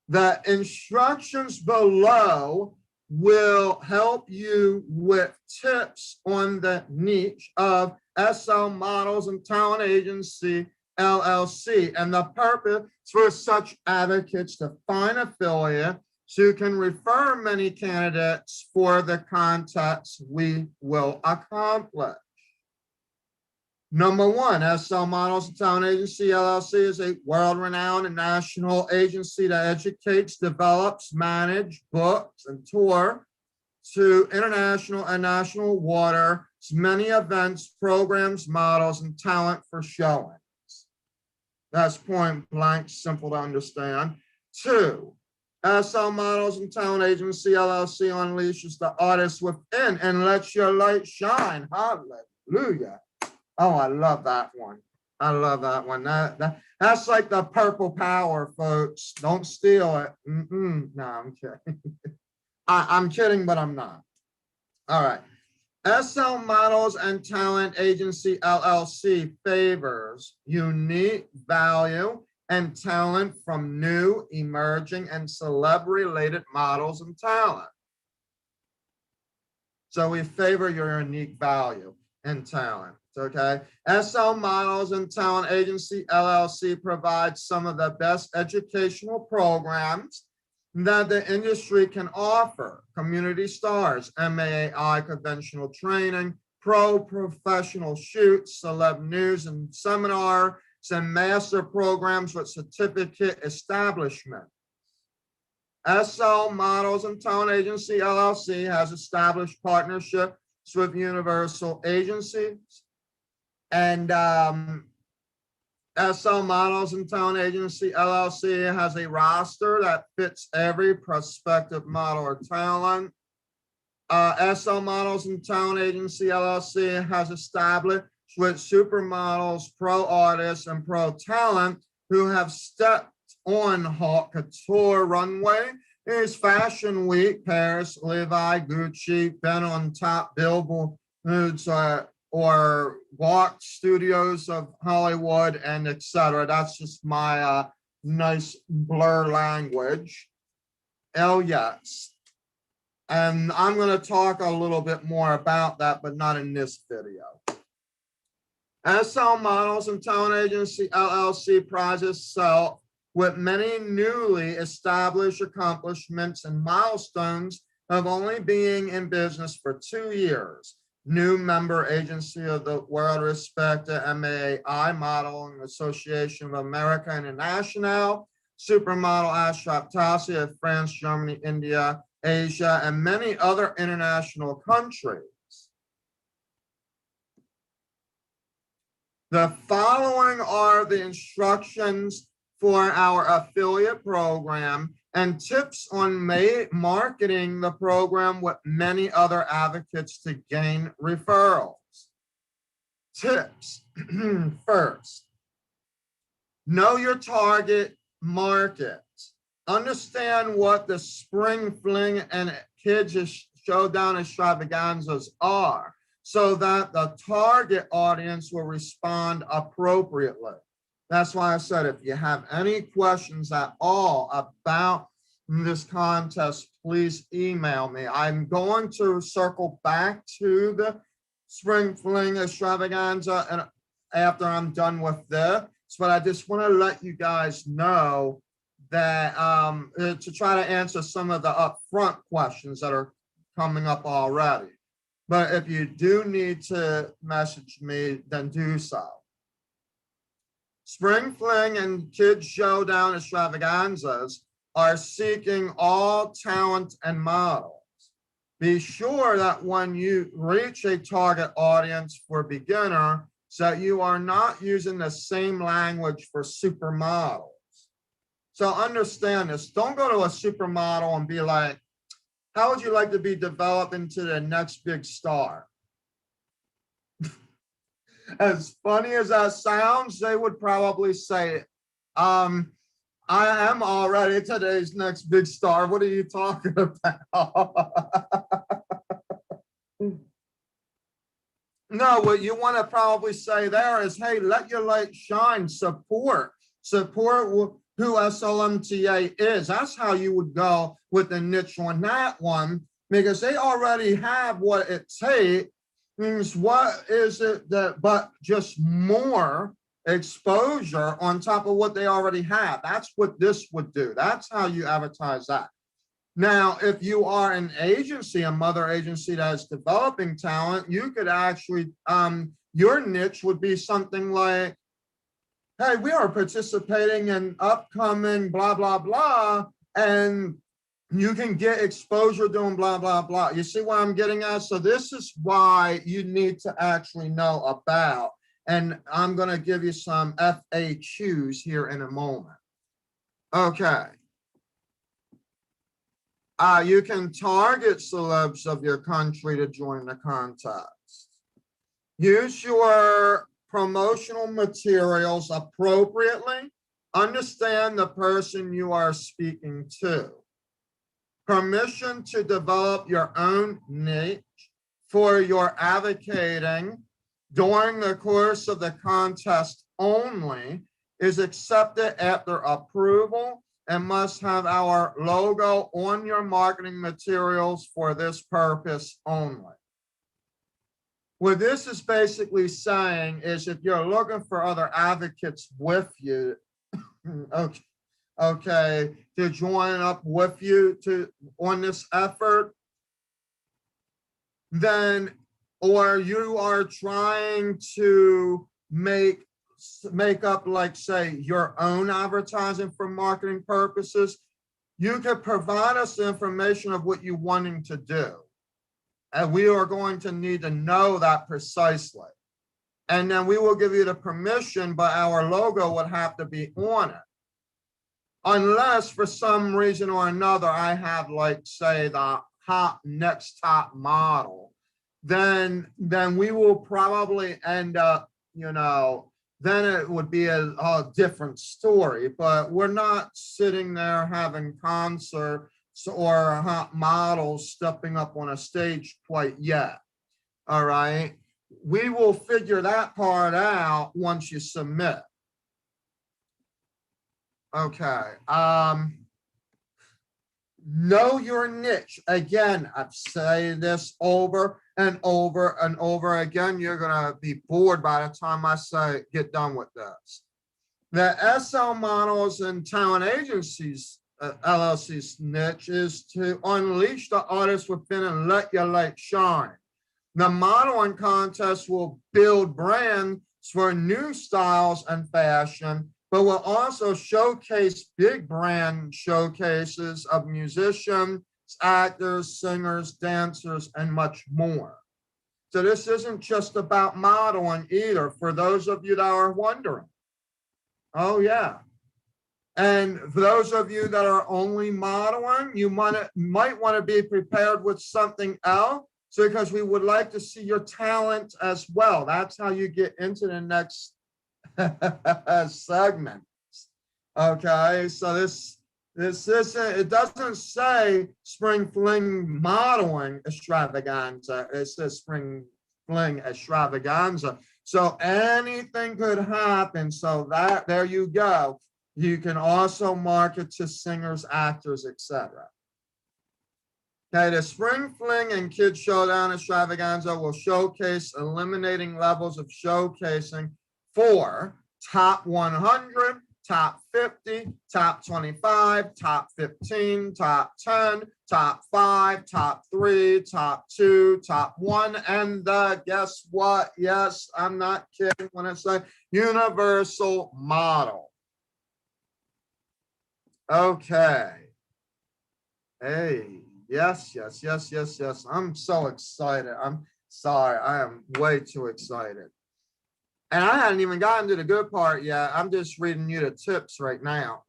The instructions below will help you with tips on the niche of SL Models and Talent Agency LLC, and the purpose for such advocates to find affiliates who can refer many candidates for the contests we will accomplish. Number one, SL Models and Talent Agency LLC is a world-renowned and national agency that educates, develops, manages, books, and tour to international and national waters, many events, programs, models, and talent for showings. That's point blank, simple to understand. Two, SL Models and Talent Agency LLC unleashes the artist within and lets your light shine. Hallelujah. Oh, I love that one. I love that one. That's like the purple power, folks. Don't steal it. No, I'm kidding. I'm kidding, but I'm not. All right. SL Models and Talent Agency LLC favors unique value and talent from new, emerging, and celebrity-related models and talent. So we favor your unique value and talent. Okay, SL Models and Talent Agency LLC provides some of the best educational programs that the industry can offer: community stars, MAI conventional training, professional shoots, celeb news and seminars, and master programs with certificate establishment. SL Models and Talent Agency LLC has established partnerships with Universal agencies, and SL Models and Talent Agency LLC has a roster that fits every prospective model or talent. SL Models and Talent Agency LLC has established with supermodels, pro artists, and pro talent who have stepped on haute couture runway. Here's Fashion Week, Paris, Levi, Gucci, been on top billboards or walked studios of Hollywood, and etc. That's just my nice blur language. Oh, yes. And I'm going to talk a little bit more about that, but not in this video. SL Models and Talent Agency LLC prides itself with many newly established accomplishments and milestones of only being in business for 2 years. New member agency of the world-respected MAI Modeling Association of America International, supermodel Extravaganza of France, Germany, India, Asia, and many other international countries. The following are the instructions for our affiliate program and tips on marketing the program with many other advocates to gain referrals. Tips. First, know your target market. Understand what the Spring Fling and Kids Showdown extravaganzas are, so that the target audience will respond appropriately. That's why I said, if you have any questions at all about this contest, please email me. I'm going to circle back to the Spring Fling extravaganza and after I'm done with this, but I just want to let you guys know that to try to answer some of the upfront questions that are coming up already. But if you do need to message me, then do so. Spring Fling and Kids Showdown extravaganzas are seeking all talent and models. Be sure that when you reach a target audience for beginner, so you are not using the same language for supermodels. So understand this. Don't go to a supermodel and be like, how would you like to be developed into the next big star? As funny as that sounds, they would probably say, I am already today's next big star. What are you talking about? No, what you want to probably say there is, hey, let your light shine, support who SLMTA is. That's how you would go with the niche on that one, because they already have what it takes. Means what is it that, but just more exposure on top of what they already have. That's what this would do. That's how you advertise that. Now, if you are an agency, a mother agency that is developing talent, you could actually, your niche would be something like, hey, we are participating in upcoming blah, blah, blah, and you can get exposure doing blah, blah, blah. You see what I'm getting at? So this is why you need to actually know about, and I'm going to give you some FAQs here in a moment. Okay. You can target celebs of your country to join the contest. Use your promotional materials appropriately. Understand the person you are speaking to. Permission to develop your own niche for your advocating during the course of the contest only is accepted after approval and must have our logo on your marketing materials for this purpose only. What this is basically saying is if you're looking for other advocates with you, okay, to join up with you on this effort, then, or you are trying to make up, like, say, your own advertising for marketing purposes, you could provide us the information of what you're wanting to do. And we are going to need to know that precisely. And then we will give you the permission, but our logo would have to be on it. Unless for some reason or another, I have, like, say, the next top model, then we will probably end up, then it would be a different story. But we're not sitting there having concerts or hot models stepping up on a stage quite yet. All right. We will figure that part out once you submit. Okay. Know your niche. Again, I've said this over and over and over again. You're going to be bored by the time I say get done with this. The SL Models and Talent Agencies LLC's niche is to unleash the artist within and let your light shine. The modeling contest will build brands for new styles and fashion, but will also showcase big brand showcases of musicians, actors, singers, dancers, and much more. So this isn't just about modeling either, for those of you that are wondering. Oh, yeah. And for those of you that are only modeling, you might want to be prepared with something else, because we would like to see your talent as well. That's how you get into the next segment. Okay, so this isn't, it doesn't say Spring Fling Modeling Extravaganza. It says Spring Fling Extravaganza. So anything could happen. So that, there you go. You can also market to singers, actors, etc. Okay, the Spring Fling and Kids Showdown Extravaganza will showcase eliminating levels of showcasing for top 100, top 50, top 25, top 15, top 10, top 5, top 3, top 2, top 1, and guess what? Yes, I'm not kidding when I say universal model. Okay. Hey, yes. I'm so excited. I'm sorry. I am way too excited. And I hadn't even gotten to the good part yet. I'm just reading you the tips right now.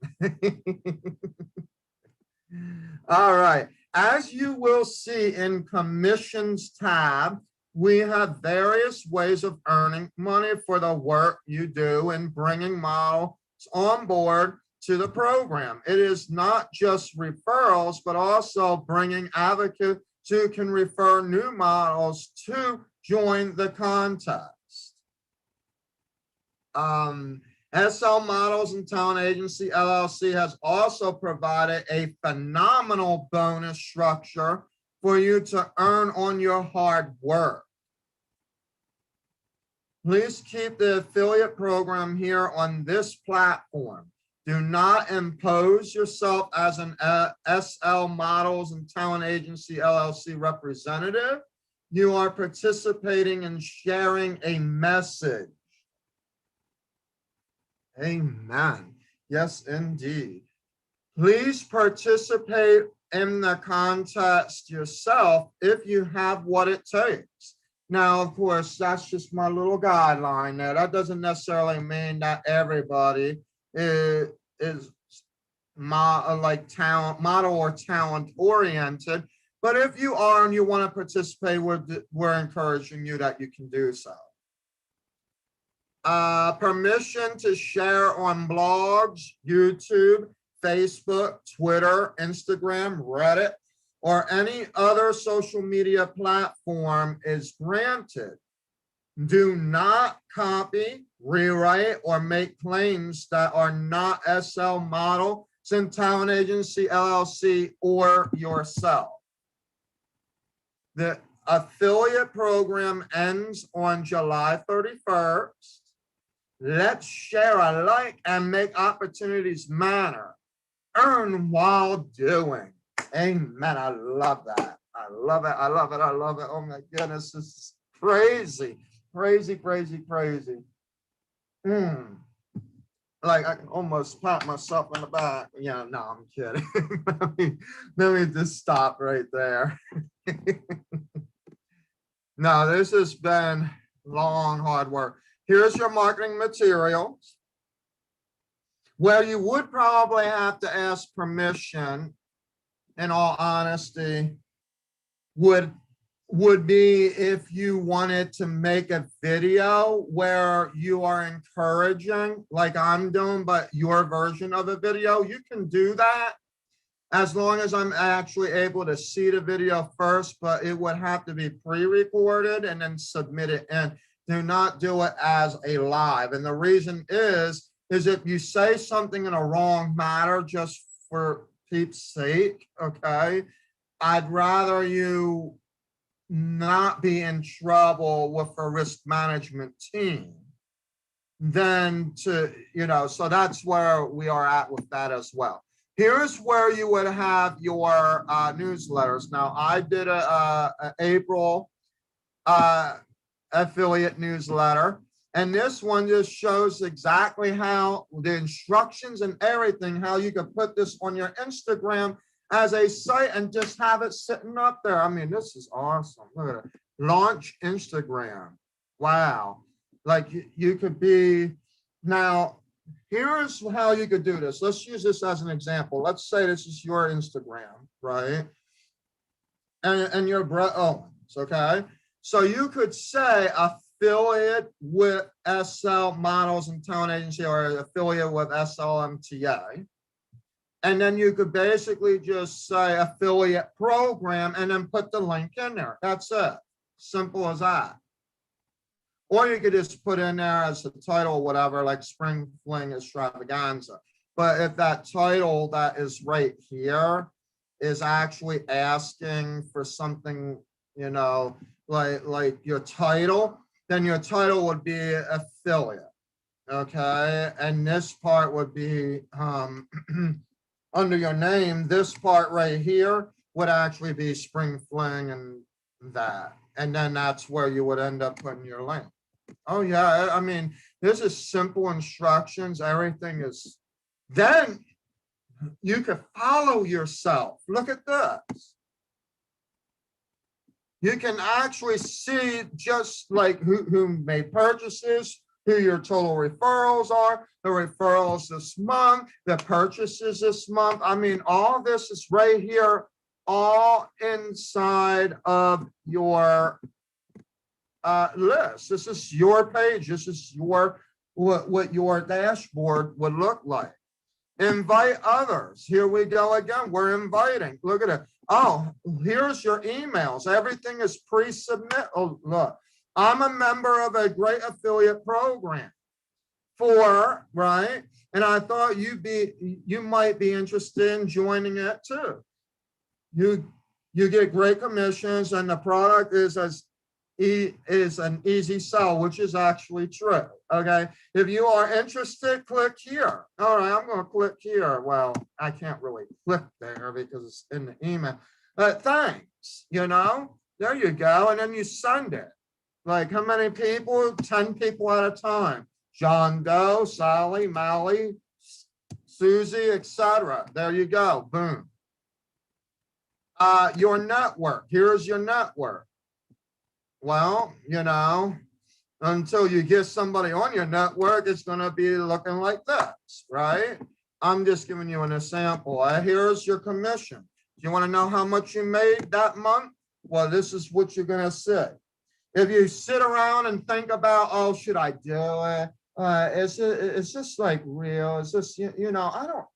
All right. As you will see in commissions tab, we have various ways of earning money for the work you do in bringing models on board to the program. It is not just referrals, but also bringing advocates who can refer new models to join the contest. SL Models and Talent Agency LLC has also provided a phenomenal bonus structure for you to earn on your hard work. Please keep the affiliate program here on this platform. Do not impose yourself as an SL Models and Talent Agency LLC representative. You are participating and sharing a message. Amen. Yes, indeed. Please participate in the contest yourself if you have what it takes. Now, of course, that's just my little guideline there. That doesn't necessarily mean that everybody is model or talent oriented, but if you are and you want to participate, we're encouraging you that you can do so. Permission to share on blogs, YouTube, Facebook, Twitter, Instagram, Reddit, or any other social media platform is granted. Do not copy, rewrite, or make claims that are not SL Model and Talent Agency LLC or yourself. The affiliate program ends on July 31st. Let's share alike and make opportunities matter. Earn while doing. Amen. I love that. I love it. I love it. I love it. Oh my goodness. This is crazy. Crazy, crazy, crazy. Like I can almost pat myself on the back. Yeah, no, I'm kidding. let me just stop right there. No, this has been long, hard work. Here's your marketing materials. Where you would probably have to ask permission, in all honesty, would be if you wanted to make a video where you are encouraging, like I'm doing, but your version of a video. You can do that as long as I'm actually able to see the video first, but it would have to be pre-recorded and then submit it in. Do not do it as a live. And the reason is if you say something in a wrong manner, just for peeps' sake, okay, I'd rather you not be in trouble with a risk management team than to, so that's where we are at with that as well. Here's where you would have your newsletters. Now, I did a April affiliate newsletter, and this one just shows exactly how the instructions and everything, how you could put this on your Instagram as a site and just have it sitting up there. I mean, this is awesome. Look at it. Launch Instagram. Wow. Like you could be, now, here's how you could do this. Let's use this as an example. Let's say this is your Instagram, right? And you're Brett Owens, okay? So you could say affiliate with SL Models and Talent Agency or affiliate with SLMTA. And then you could basically just say affiliate program and then put the link in there. That's it. Simple as that. Or you could just put in there as the title, whatever, like Spring Fling Extravaganza. But if that title that is right here is actually asking for something, like your title, then your title would be affiliate. Okay. And this part would be under your name. This part right here would actually be Spring Fling and that. And then that's where you would end up putting your link. Oh yeah, I mean, this is simple instructions. Everything is, then you could follow yourself. Look at this. You can actually see just like who made purchases, who your total referrals are, the referrals this month, the purchases this month. I mean, all this is right here, all inside of your list. This is your page. This is your what your dashboard would look like. Invite others. Here we go again. We're inviting. Look at it. Oh, here's your emails. Everything is pre-submit. Oh, look, I'm a member of a great affiliate program right? And I thought you might be interested in joining it too. You get great commissions, and the product is an easy sell, which is actually true. Okay. If you are interested, click here. All right, I'm going to click here. Well, I can't really click there because it's in the email. But thanks, there you go. And then you send it. Like how many people? 10 people at a time. John Doe, Sally, Mally, Susie, etc. There you go. Boom. Your network. Here's your network. Well, until you get somebody on your network, it's going to be looking like this, right? I'm just giving you an example. Here's your commission. Do you want to know how much you made that month? Well, this is what you're going to see. If you sit around and think about, oh, should I do it? It's just like real. It's just, I don't.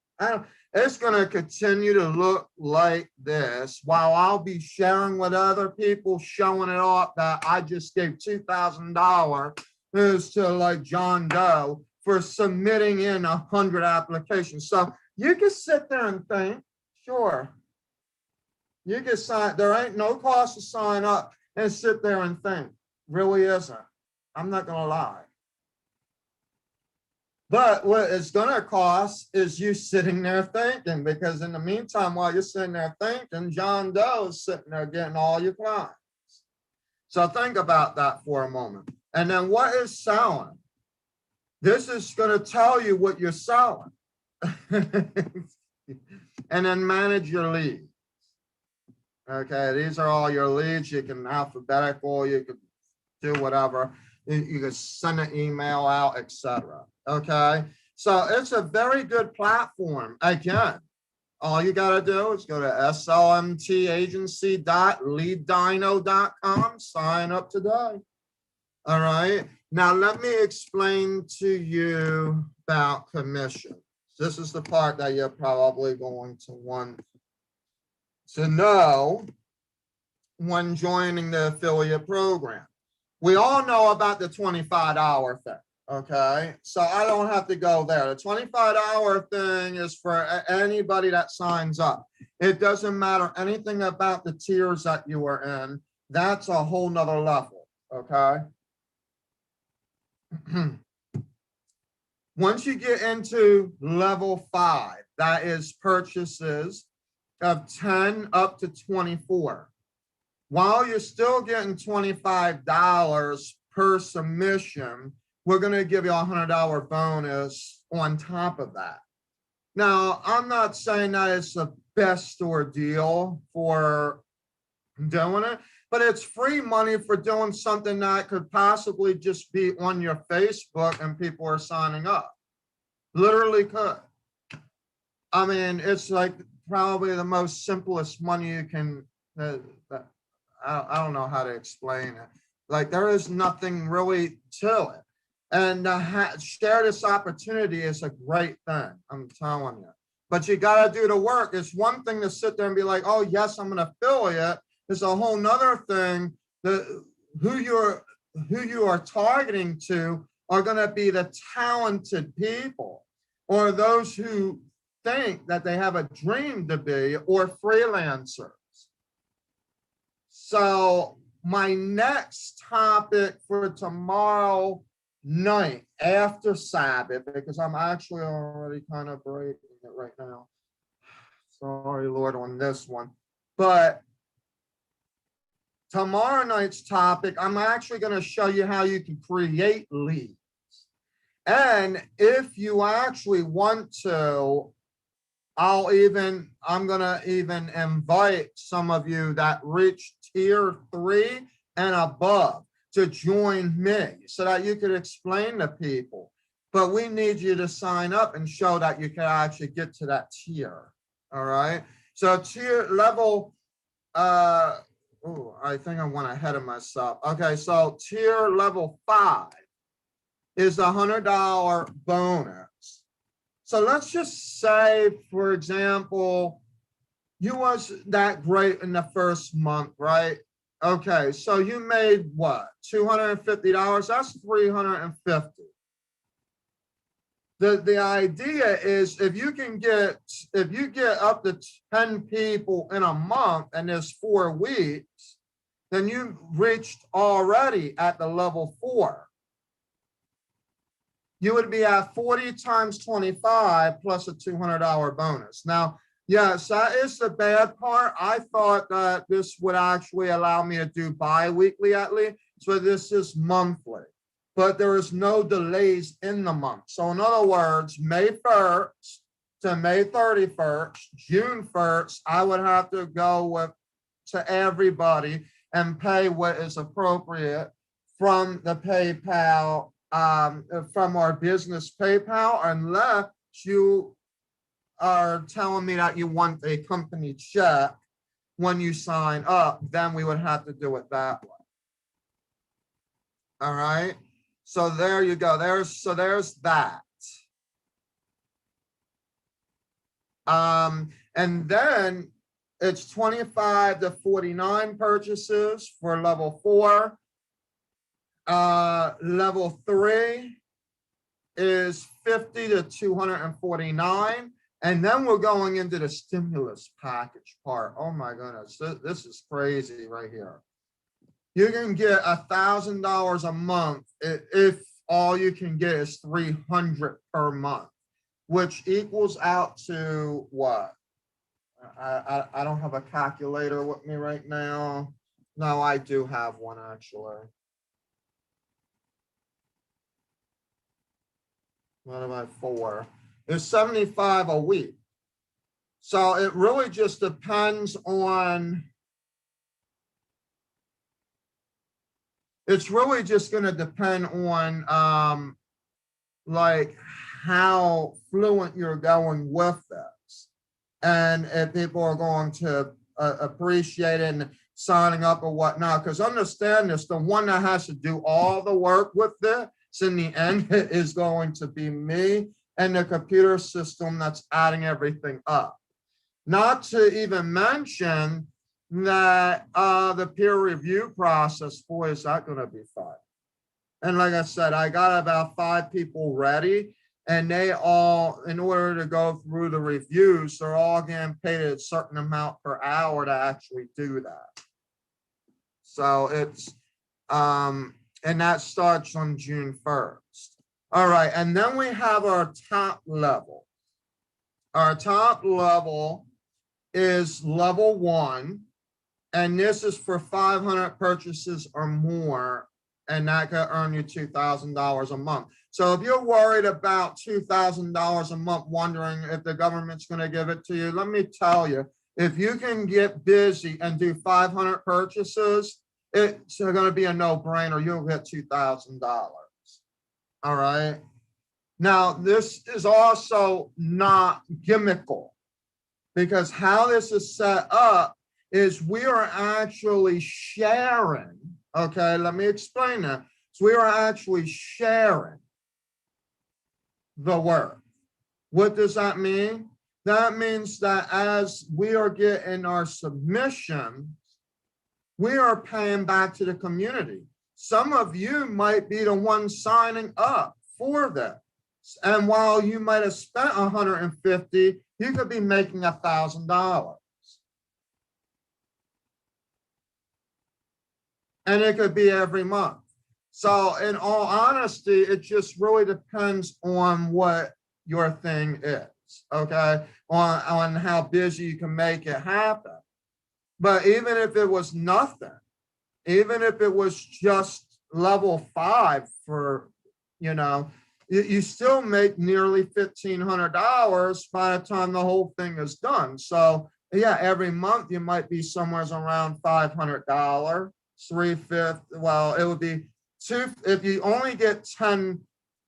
It's going to continue to look like this while I'll be sharing with other people, showing it off that I just gave $2,000 to like John Doe for submitting in 100 applications. So you can sit there and think, sure, you can sign. There ain't no cost to sign up and sit there and think. Really isn't. I'm not going to lie. But what it's going to cost is you sitting there thinking, because in the meantime, while you're sitting there thinking, John Doe is sitting there getting all your clients. So think about that for a moment. And then what is selling? This is going to tell you what you're selling. And then manage your leads. Okay, these are all your leads. You can alphabetical, you could do whatever. You can send an email out, etc. Okay, so it's a very good platform. Again, all you got to do is go to slmtagency.leaddino.com, sign up today. All right, now let me explain to you about commission. This is the part that you're probably going to want to know when joining the affiliate program. We all know about the $25 thing, okay? So I don't have to go there. The $25 thing is for anybody that signs up. It doesn't matter anything about the tiers that you are in. That's a whole nother level, okay? Once you get into level 5, that is purchases of 10 up to 24. While you're still getting $25 per submission, we're going to give you a $100 bonus on top of that. Now, I'm not saying that it's the best ordeal for doing it, but it's free money for doing something that could possibly just be on your Facebook and people are signing up. Literally could. I mean, it's like probably the most simplest money you can, I don't know how to explain it. Like there is nothing really to it. And share this opportunity is a great thing, I'm telling you. But you got to do the work. It's one thing to sit there and be like, oh, yes, I'm an affiliate. It's a whole nother thing that who you are targeting to are going to be the talented people or those who think that they have a dream to be or freelancers. So my next topic for tomorrow night after Sabbath, because I'm actually already kind of breaking it right now. Sorry, Lord, on this one. But tomorrow night's topic, I'm actually going to show you how you can create leads. And if you actually want to, I'm going to even invite some of you that reach tier 3 and above to join me so that you could explain to people. But we need you to sign up and show that you can actually get to that tier. All right. So tier level, I think I went ahead of myself. Okay. So tier level 5 is a $100 bonus. So let's just say, for example, you was that great in the first month, right? Okay, so you made what? $250? That's $350. The idea is if you get up to 10 people in a month and there's 4 weeks, then you reached already at the level 4. You would be at 40 times 25 plus a $200 bonus. Now, yes, that is the bad part. I thought that this would actually allow me to do bi-weekly at least. So this is monthly, but there is no delays in the month. So in other words, May 1st to May 31st, June 1st, I would have to go to everybody and pay what is appropriate from the PayPal, from our business PayPal, unless you are telling me that you want a company check when you sign up, then we would have to do it that way. All right. So there you go. There's that. And then it's 25 to 49 purchases for level 4. Level 3 is 50 to 249. And then we're going into the stimulus package part. Oh my goodness, this is crazy right here. You can get $1,000 a month if all you can get is 300 per month, which equals out to what? I don't have a calculator with me right now. No, I do have one actually. What about 4? It's 75 a week. So it really just depends on, it's really just going to depend on like how fluent you're going with this. And if people are going to appreciate it and signing up or whatnot, because understand this, the one that has to do all the work with this in the end is going to be me and the computer system that's adding everything up. Not to even mention that the peer review process, boy, is that going to be fun. And like I said, I got about 5 people ready, and they all, in order to go through the reviews, they're all getting paid a certain amount per hour to actually do that. So it's, and that starts on June 1st. All right, and then we have our top level. Our top level is level 1, and this is for 500 purchases or more, and that could earn you $2,000 a month. So if you're worried about $2,000 a month, wondering if the government's going to give it to you, let me tell you, if you can get busy and do 500 purchases, it's going to be a no-brainer. You'll get $2,000. All right. Now, this is also not gimmickal, because how this is set up is we are actually sharing. Okay, let me explain that. So we are actually sharing the work. What does that mean? That means that as we are getting our submissions, we are paying back to the community. Some of you might be the ones signing up for this. And while you might have spent $150, you could be making $1,000. And it could be every month. So in all honesty, it just really depends on what your thing is, okay? On how busy you can make it happen. But even if it was nothing, even if it was just level 5 for, you know, you still make nearly $1,500 by the time the whole thing is done. So yeah, every month you might be somewhere around $500. 3/5, well, it would be 2, if you only get 10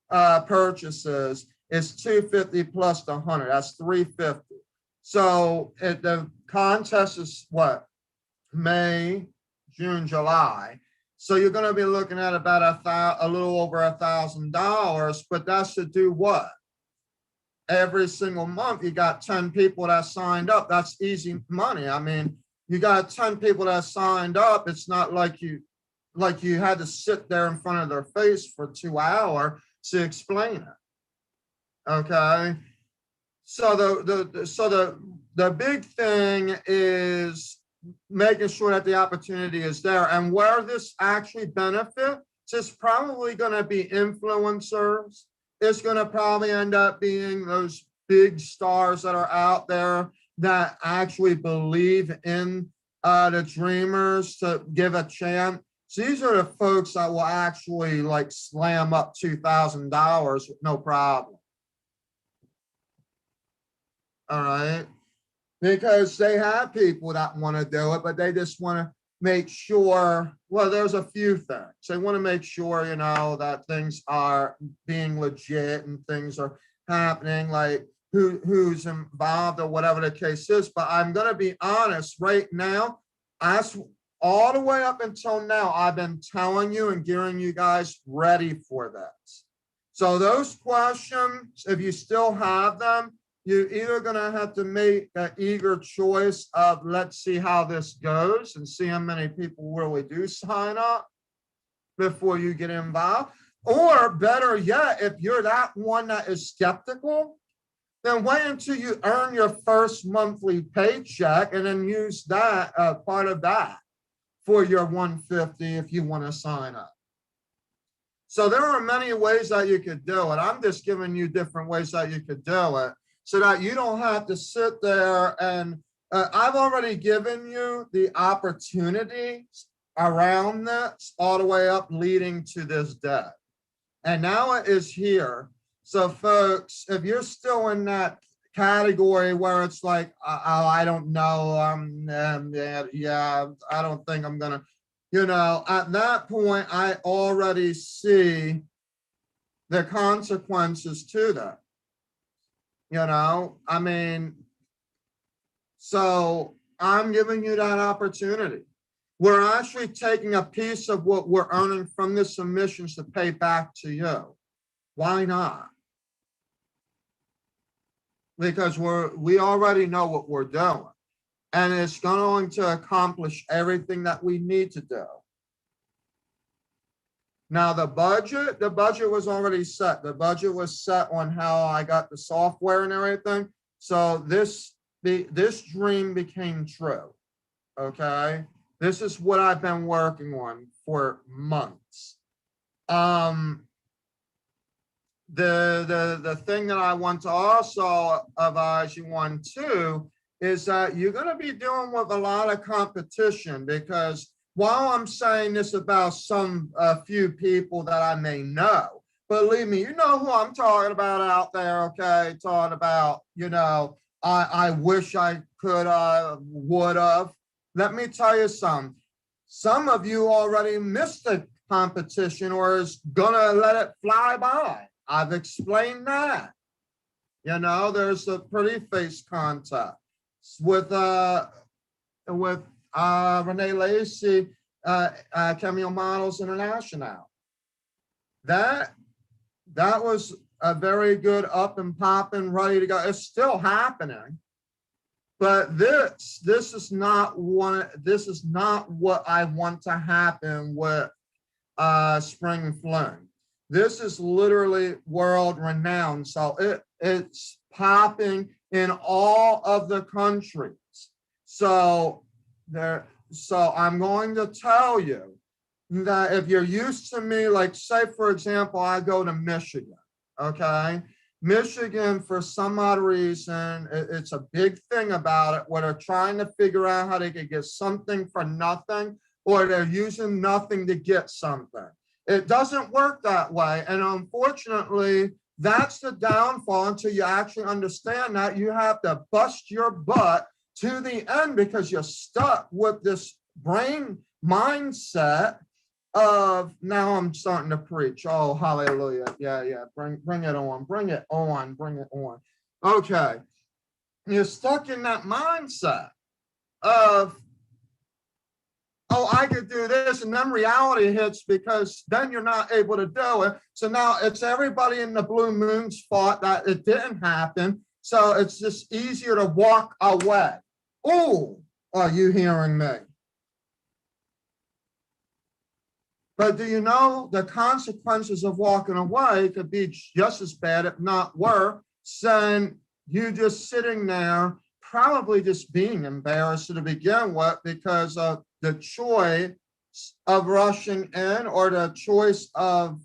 purchases, it's 250 plus the 100, that's 350. So the contest is what, May, June, July. So you're going to be looking at about a little over $1,000, but that's to do what? Every single month you got 10 people that signed up. That's easy money. I mean, you got 10 people that signed up. It's not like you had to sit there in front of their face for 2 hours to explain it. Okay. So the big thing is making sure that the opportunity is there. And where this actually benefits is probably going to be influencers. It's going to probably end up being those big stars that are out there that actually believe in the dreamers to give a chance. So these are the folks that will actually like slam up $2,000 with no problem. All right. Because they have people that want to do it, but they just want to make sure, well, there's a few things. They want to make sure, you know, that things are being legit and things are happening, like who's involved or whatever the case is. But I'm going to be honest, right now, all the way up until now, I've been telling you and getting you guys ready for this. So those questions, if you still have them, you're either going to have to make an eager choice of let's see how this goes and see how many people really do sign up before you get involved. Or better yet, if you're that one that is skeptical, then wait until you earn your first monthly paycheck and then use that part of that for your $150 if you want to sign up. So there are many ways that you could do it. I'm just giving you different ways that you could do it so that you don't have to sit there and I've already given you the opportunities around this all the way up leading to this day. And now it is here. So folks, if you're still in that category where it's like, oh, I don't know, yeah, I don't think I'm gonna, you know, at that point, I already see the consequences to that. You know, I mean, so I'm giving you that opportunity. We're actually taking a piece of what we're earning from the submissions to pay back to you. Why not? Because we already know what we're doing, and it's going to accomplish everything that we need to do. Now the budget was already set. The budget was set on how I got the software and everything. So this dream became true. Okay, this is what I've been working on for months. The thing that I want to also advise you on too is that you're going to be dealing with a lot of competition, because while I'm saying this about a few people that I may know, believe me, you know who I'm talking about out there, okay? Talking about, you know, I wish I could, would have. Let me tell you something. Some of you already missed the competition or is gonna let it fly by. I've explained that. You know, there's a pretty face contest with Renee Lacey, Cameo Models International. That was a very good up and popping, ready to go. It's still happening, but this is not what I want to happen with Spring Fling. This is literally world renowned. So it's popping in all of the countries. So I'm going to tell you that if you're used to me, like say, for example, I go to Michigan, okay? Michigan, for some odd reason, it's a big thing about it, where they're trying to figure out how they can get something for nothing, or they're using nothing to get something. It doesn't work that way. And unfortunately, that's the downfall until you actually understand that you have to bust your butt to the end, because you're stuck with this brain mindset of, now I'm starting to preach. Oh, hallelujah. Yeah. Bring it on, bring it on, bring it on. Okay. You're stuck in that mindset of, oh, I could do this, and then reality hits, because then you're not able to do it. So now it's everybody in the blue moon's fault that it didn't happen. So it's just easier to walk away. Oh, are you hearing me? But do you know the consequences of walking away could be just as bad, if not worse, than you just sitting there, probably just being embarrassed to begin with because of the choice of rushing in, or the choice of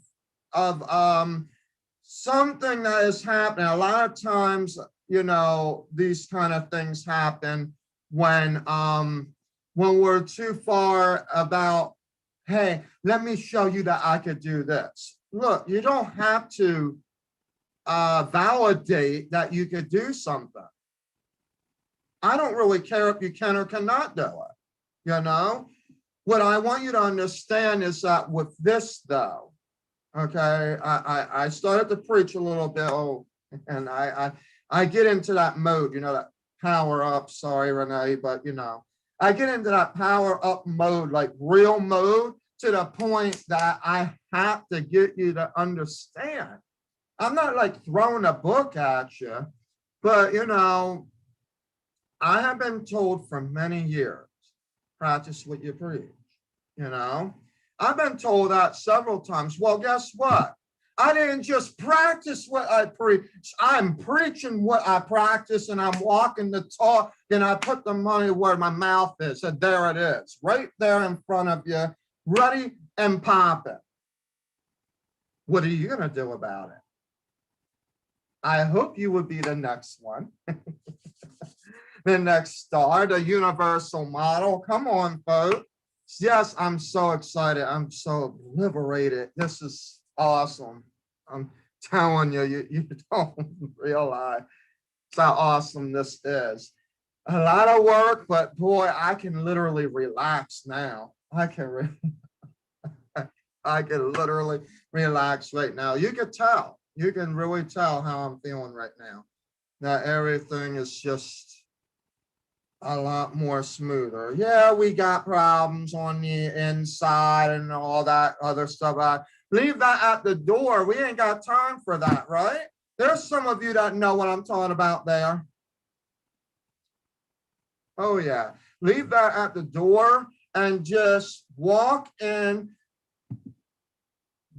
something that is happening. A lot of times, you know, these kind of things happen when we're too far about, hey, let me show you that I could do this. Look, you don't have to validate that you could do something. I don't really care if you can or cannot do it, you know? What I want you to understand is that with this, though, okay, I started to preach a little bit, and I get into that mode, you know, that power up, sorry, Renee, but, you know, I get into that power up mode, like real mode, to the point that I have to get you to understand. I'm not like throwing a book at you, but, you know, I have been told for many years, practice what you preach, you know? I've been told that several times. Well, guess what? I didn't just practice what I preach. I'm preaching what I practice, and I'm walking the talk, and I put the money where my mouth is, and there it is, right there in front of you, ready and popping. What are you going to do about it? I hope you would be the next one. The next star, the universal model. Come on, folks. Yes, I'm so excited. I'm so liberated. This is awesome. I'm telling you, you don't realize how awesome this is. A lot of work, but boy, I can literally relax now. I can literally relax right now. You can tell. You can really tell how I'm feeling right now. Now everything is just a lot more smoother. Yeah, we got problems on the inside and all that other stuff. Leave that at the door. We ain't got time for that, right? There's some of you that know what I'm talking about there. Oh yeah, leave that at the door and just walk in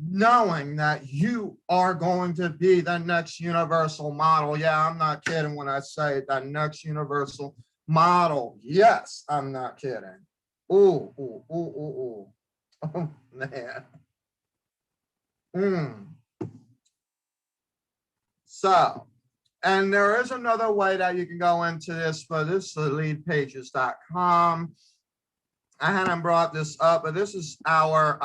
knowing that you are going to be the next universal model. Yeah, I'm not kidding when I say the next universal model. Yes, I'm not kidding. Ooh, ooh, ooh, ooh, ooh. Oh, man. So, and there is another way that you can go into this, but this is leadpages.com. I hadn't brought this up, but this is our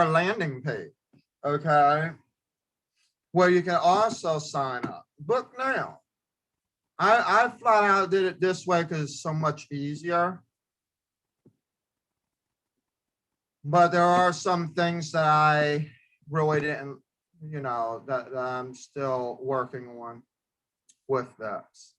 landing page, okay? Where you can also sign up. Book now. I flat out did it this way because it's so much easier. But there are some things that I really didn't, you know, that I'm still working on with this.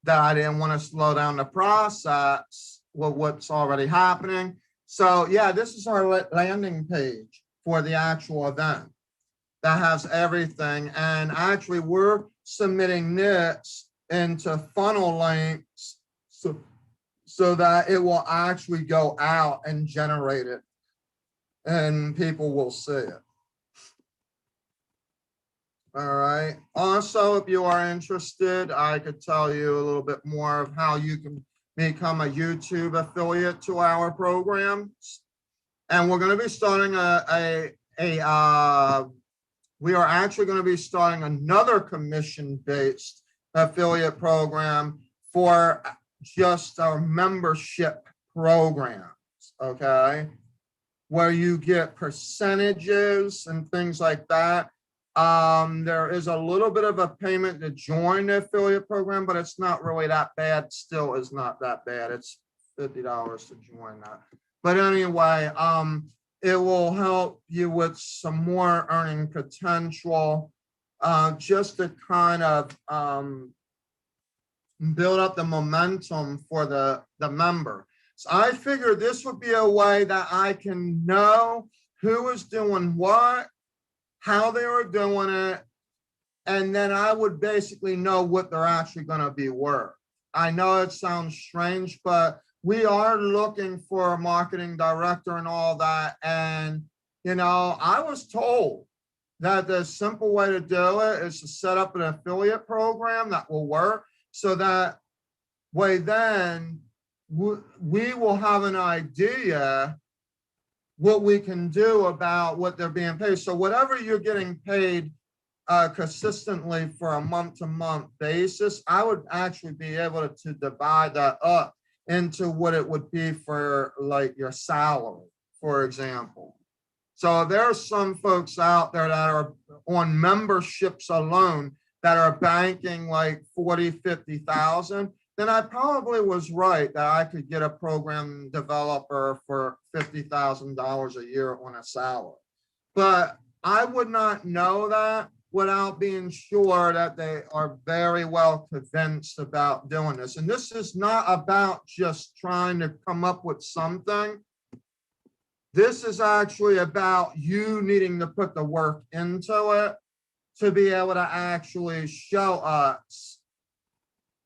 That I didn't want to slow down the process with what's already happening. So yeah, this is our landing page for the actual event that has everything. And actually we're submitting this into funnel links so that it will actually go out and generate it and people will see it. All right. Also, if you are interested, I could tell you a little bit more of how you can become a YouTube affiliate to our programs. And we're going to be starting we are actually going to be starting another commission-based affiliate program for just our membership programs, okay? Where you get percentages and things like that. There is a little bit of a payment to join the affiliate program, but it's not really that bad. Still is not that bad. It's $50 to join that. But anyway, it will help you with some more earning potential, just to kind of build up the momentum for the member. So I figured this would be a way that I can know who is doing what, how they were doing it, and then I would basically know what they're actually going to be worth. I know it sounds strange, but we are looking for a marketing director and all that. And, you know, I was told that the simple way to do it is to set up an affiliate program that will work, so that way then we will have an idea what we can do about what they're being paid. So whatever you're getting paid consistently for a month-to-month basis, I would actually be able to divide that up into what it would be for like your salary, for example. So there are some folks out there that are on memberships alone that are banking like 40, 50,000. Then I probably was right that I could get a program developer for $50,000 a year on a salary. But I would not know that without being sure that they are very well convinced about doing this. And this is not about just trying to come up with something. This is actually about you needing to put the work into it to be able to actually show us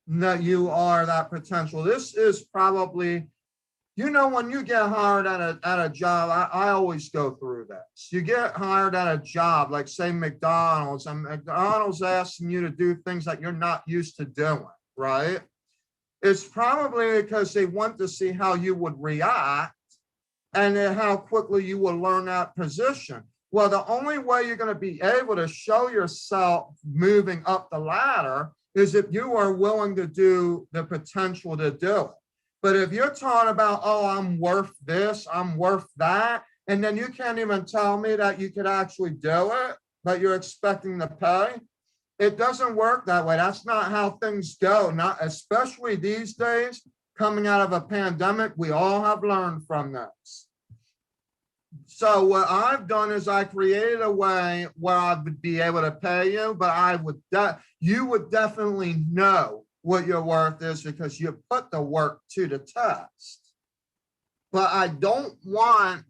that you are that potential. This is probably, you know, when you get hired at a job, I always go through this. You get hired at a job, like say McDonald's, and McDonald's asking you to do things that you're not used to doing, right? It's probably because they want to see how you would react and then how quickly you will learn that position. Well, the only way you're going to be able to show yourself moving up the ladder is if you are willing to do the potential to do it. But if you're talking about, oh, I'm worth this, I'm worth that, and then you can't even tell me that you could actually do it, but you're expecting to pay, it doesn't work that way. That's not how things go, not especially these days, coming out of a pandemic. We all have learned from this. So what I've done is I created a way where I would be able to pay you, but you would definitely know what your worth is because you put the work to the test. But I don't want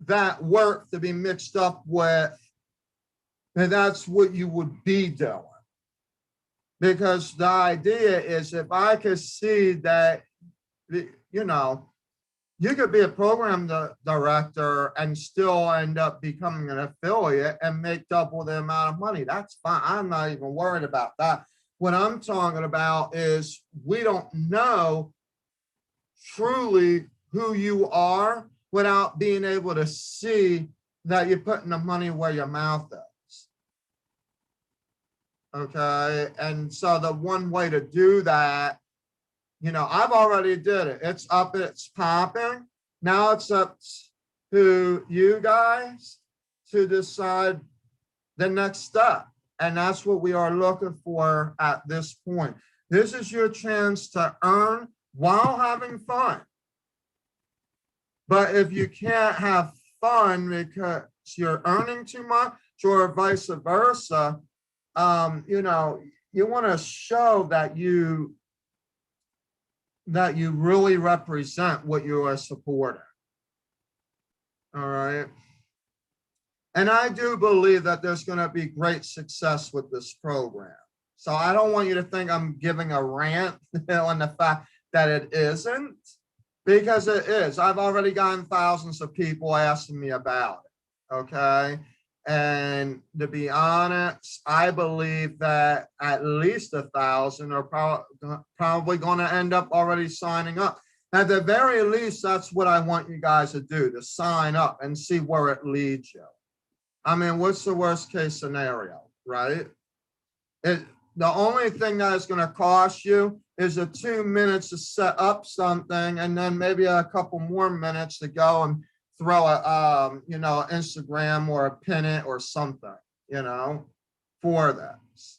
that work to be mixed up with, and that's what you would be doing. Because the idea is if I could see that, you know, you could be a program director and still end up becoming an affiliate and make double the amount of money. That's fine. I'm not even worried about that. What I'm talking about is we don't know truly who you are without being able to see that you're putting the money where your mouth is. Okay. And so the one way to do that, you know, I've already did it. It's up, it's popping. Now it's up to you guys to decide the next step. And that's what we are looking for at this point. This is your chance to earn while having fun. But if you can't have fun because you're earning too much or vice versa, you know, you want to show that you really represent what you are supporting. All right. And I do believe that there's going to be great success with this program. So I don't want you to think I'm giving a rant on the fact that it isn't, because it is. I've already gotten thousands of people asking me about it. Okay. And to be honest, I believe that at least 1,000 are probably going to end up already signing up. At the very least, that's what I want you guys to do, to sign up and see where it leads you. I mean, what's the worst case scenario, right? The only thing that is going to cost you is the 2 minutes to set up something and then maybe a couple more minutes to go and throw a, you know, Instagram or a pin it or something, you know, for this.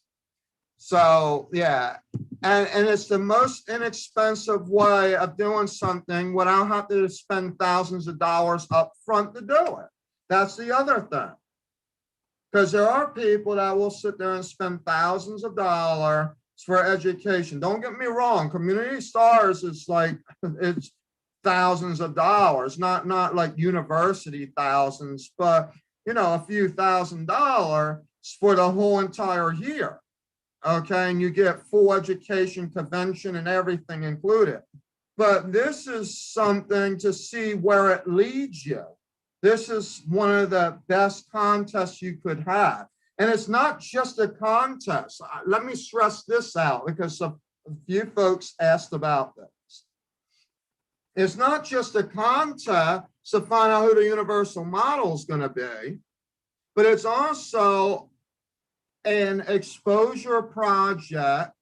So, yeah. And it's the most inexpensive way of doing something without having to spend thousands of dollars up front to do it. That's the other thing. Because there are people that will sit there and spend thousands of dollars for education. Don't get me wrong. Community Stars is like, it's thousands of dollars, not like university thousands, but, you know, a few $1,000s for the whole entire year. Okay. And you get full education, convention, and everything included. But this is something to see where it leads you. This is one of the best contests you could have. And it's not just a contest. Let me stress this out because a few folks asked about this. It's not just a contest to find out who the universal model is going to be, but it's also an exposure project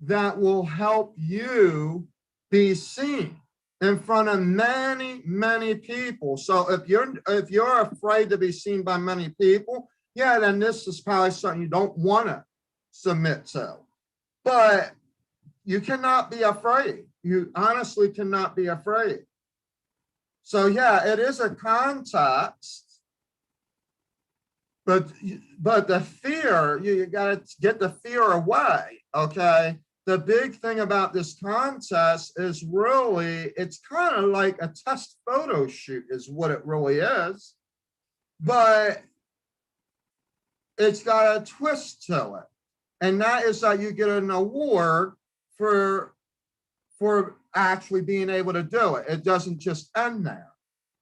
that will help you be seen in front of many, many people. So if you're afraid to be seen by many people, yeah, then this is probably something you don't want to submit to. But you cannot be afraid. You honestly cannot be afraid. So yeah, it is a contest, but the fear, you got to get the fear away, okay? The big thing about this contest is really, it's kind of like a test photo shoot is what it really is, but it's got a twist to it. And that is that you get an award for actually being able to do it. It doesn't just end there.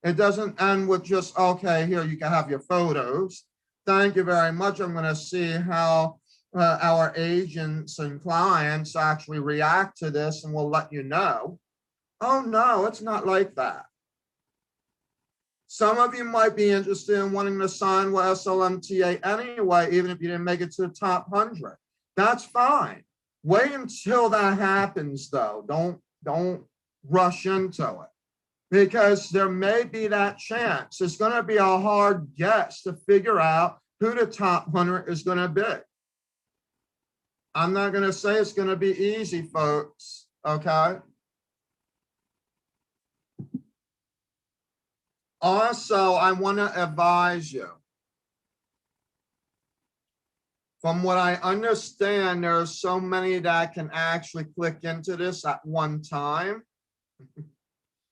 It doesn't end with just, okay, here you can have your photos. Thank you very much. I'm going to see how our agents and clients actually react to this, and we'll let you know. Oh no, it's not like that. Some of you might be interested in wanting to sign with SLMTA anyway, even if you didn't make it to the top 100. That's fine. Wait until that happens, though. Don't rush into it, because there may be that chance. It's going to be a hard guess to figure out who the top 100 is going to be. I'm not going to say it's going to be easy, folks, okay? Also, I want to advise you. From what I understand, there are so many that can actually click into this at one time.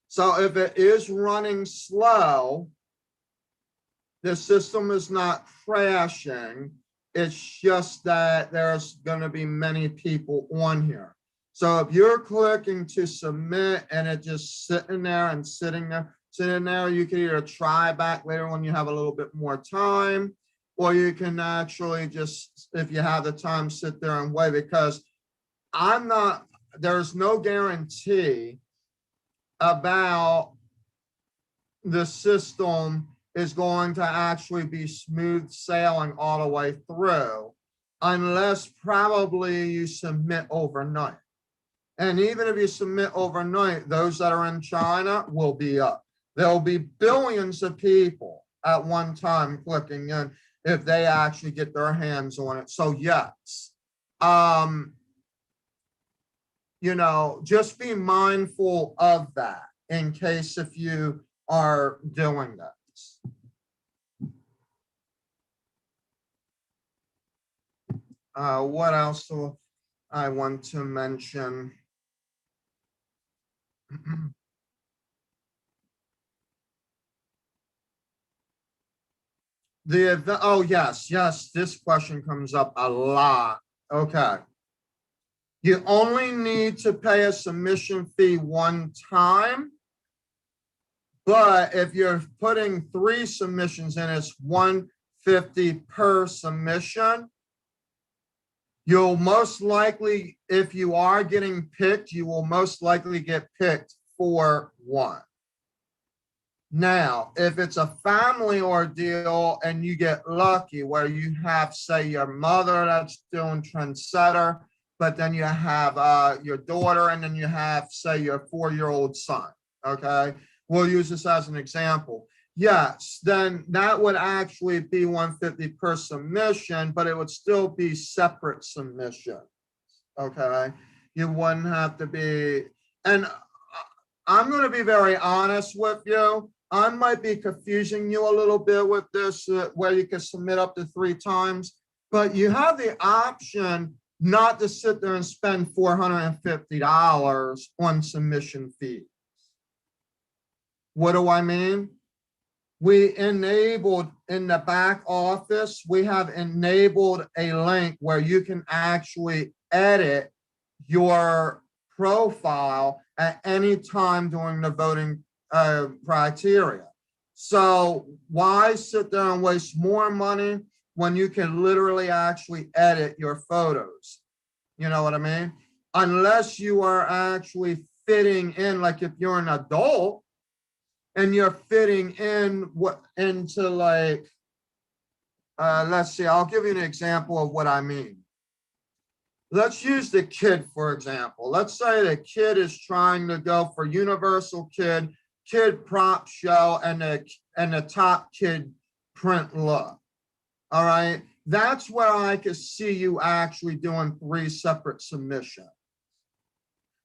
So if it is running slow, the system is not crashing. It's just that there's going to be many people on here. So if you're clicking to submit and it just sitting there and sitting there, you can either try back later when you have a little bit more time, or you can actually just, if you have the time, sit there and wait, because there's no guarantee about the system is going to actually be smooth sailing all the way through, unless probably you submit overnight. And even if you submit overnight, those that are in China will be up. There'll be billions of people at one time clicking in if they actually get their hands on it. So yes, you know, just be mindful of that in case if you are doing this. What else do I want to mention? Oh yes, this question comes up a lot. Okay. You only need to pay a submission fee one time, but if you're putting 3 submissions in, it's $150 per submission. You'll most likely, if you are getting picked, you will most likely get picked for 1. Now, if it's a family ordeal and you get lucky where you have, say, your mother that's doing trendsetter, but then you have your daughter, and then you have, say, your 4-year-old son, okay? We'll use this as an example. Yes, then that would actually be $150 per submission, but it would still be separate submissions, okay? You wouldn't have to be, and I'm going to be very honest with you. I might be confusing you a little bit with this, where you can submit up to 3 times, but you have the option not to sit there and spend $450 on submission fees. What do I mean? We enabled in the back office, we have enabled a link where you can actually edit your profile at any time during the voting criteria. So why sit there and waste more money when you can literally actually edit your photos? You know what I mean? Unless you are actually fitting in, like if you're an adult and you're fitting in into like, let's see, I'll give you an example of what I mean. Let's use the kid, for example. Let's say the kid is trying to go for universal kid prop show, and the top kid print look. All right, that's where I could see you actually doing 3 separate submissions,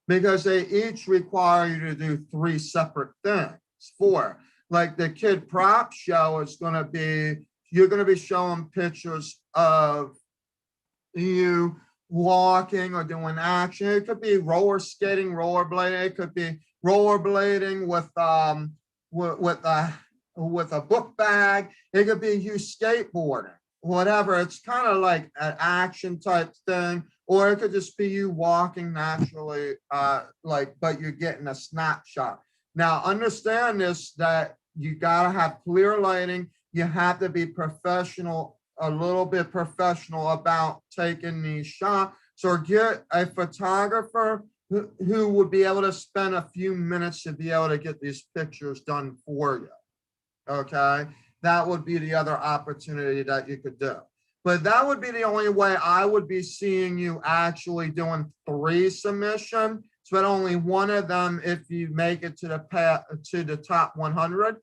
because they each require you to do 3 separate things. For like the kid prop show is going to be, you're going to be showing pictures of you walking or doing action. It could be roller skating, rollerblading. It could be rollerblading with a book bag. It could be you skateboarding, whatever. It's kind of like an action type thing, or it could just be you walking naturally, but you're getting a snapshot. Now, understand this, that you got to have clear lighting. You have to be professional, a little bit professional about taking these shots. So get a photographer who would be able to spend a few minutes to be able to get these pictures done for you. Okay, that would be the other opportunity that you could do. But that would be the only way I would be seeing you actually doing 3 submission. But only one of them, if you make it to the top 100,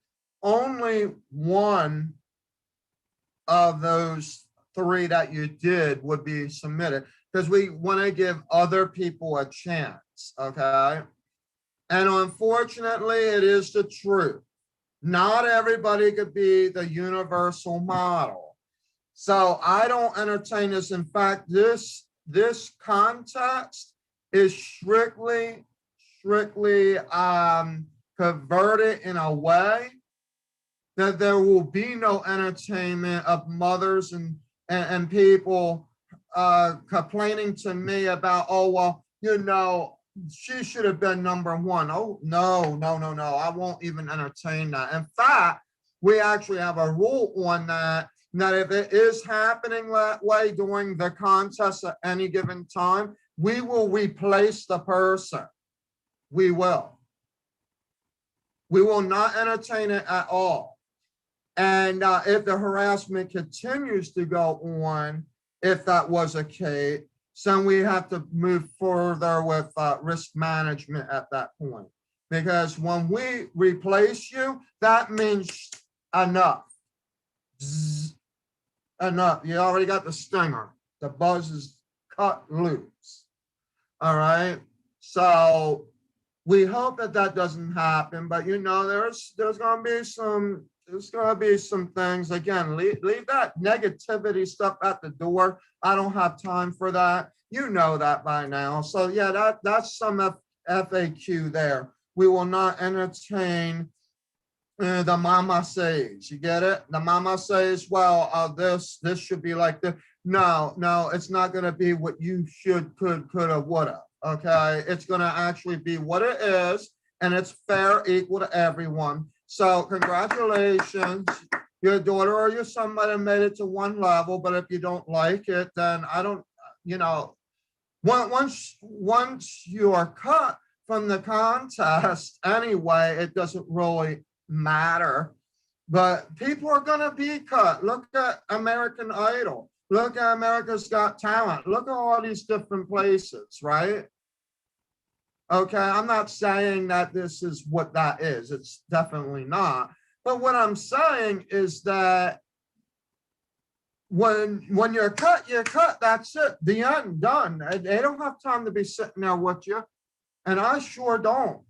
only one of those 3 that you did would be submitted, because we want to give other people a chance. Okay, and unfortunately, it is the truth. Not everybody could be the universal model. So I don't entertain this. In fact, this context is strictly converted in a way that there will be no entertainment of mothers and people complaining to me about, oh, well, you know, she should have been number 1. Oh, no. I won't even entertain that. In fact, we actually have a rule on that if it is happening that way during the contest at any given time, we will replace the person. We will not entertain it at all. And if the harassment continues to go on, if that was a case, then we have to move further with risk management at that point. Because when we replace you, that means enough. Zzz, enough. You already got the stinger. The buzz is cut loose. All right. So we hope that that doesn't happen. But you know, there's going to be some things. Again, leave that negativity stuff at the door. I don't have time for that. You know that by now. So yeah, that's some FAQ there. We will not entertain the mama says. You get it? The mama says, well, this should be like this. No, it's not going to be what you should, could have, would have. Okay, it's going to actually be what it is, and it's fair, equal to everyone. So congratulations, your daughter or your son might have made it to 1 level, but if you don't like it, then I don't, you know, once you are cut from the contest anyway, it doesn't really matter. But people are going to be cut. Look at American Idol. Look at America's Got Talent. Look at all these different places, right? Okay, I'm not saying that this is what that is. It's definitely not. But what I'm saying is that when you're cut, that's it. The end, done. They don't have time to be sitting there with you. And I sure don't.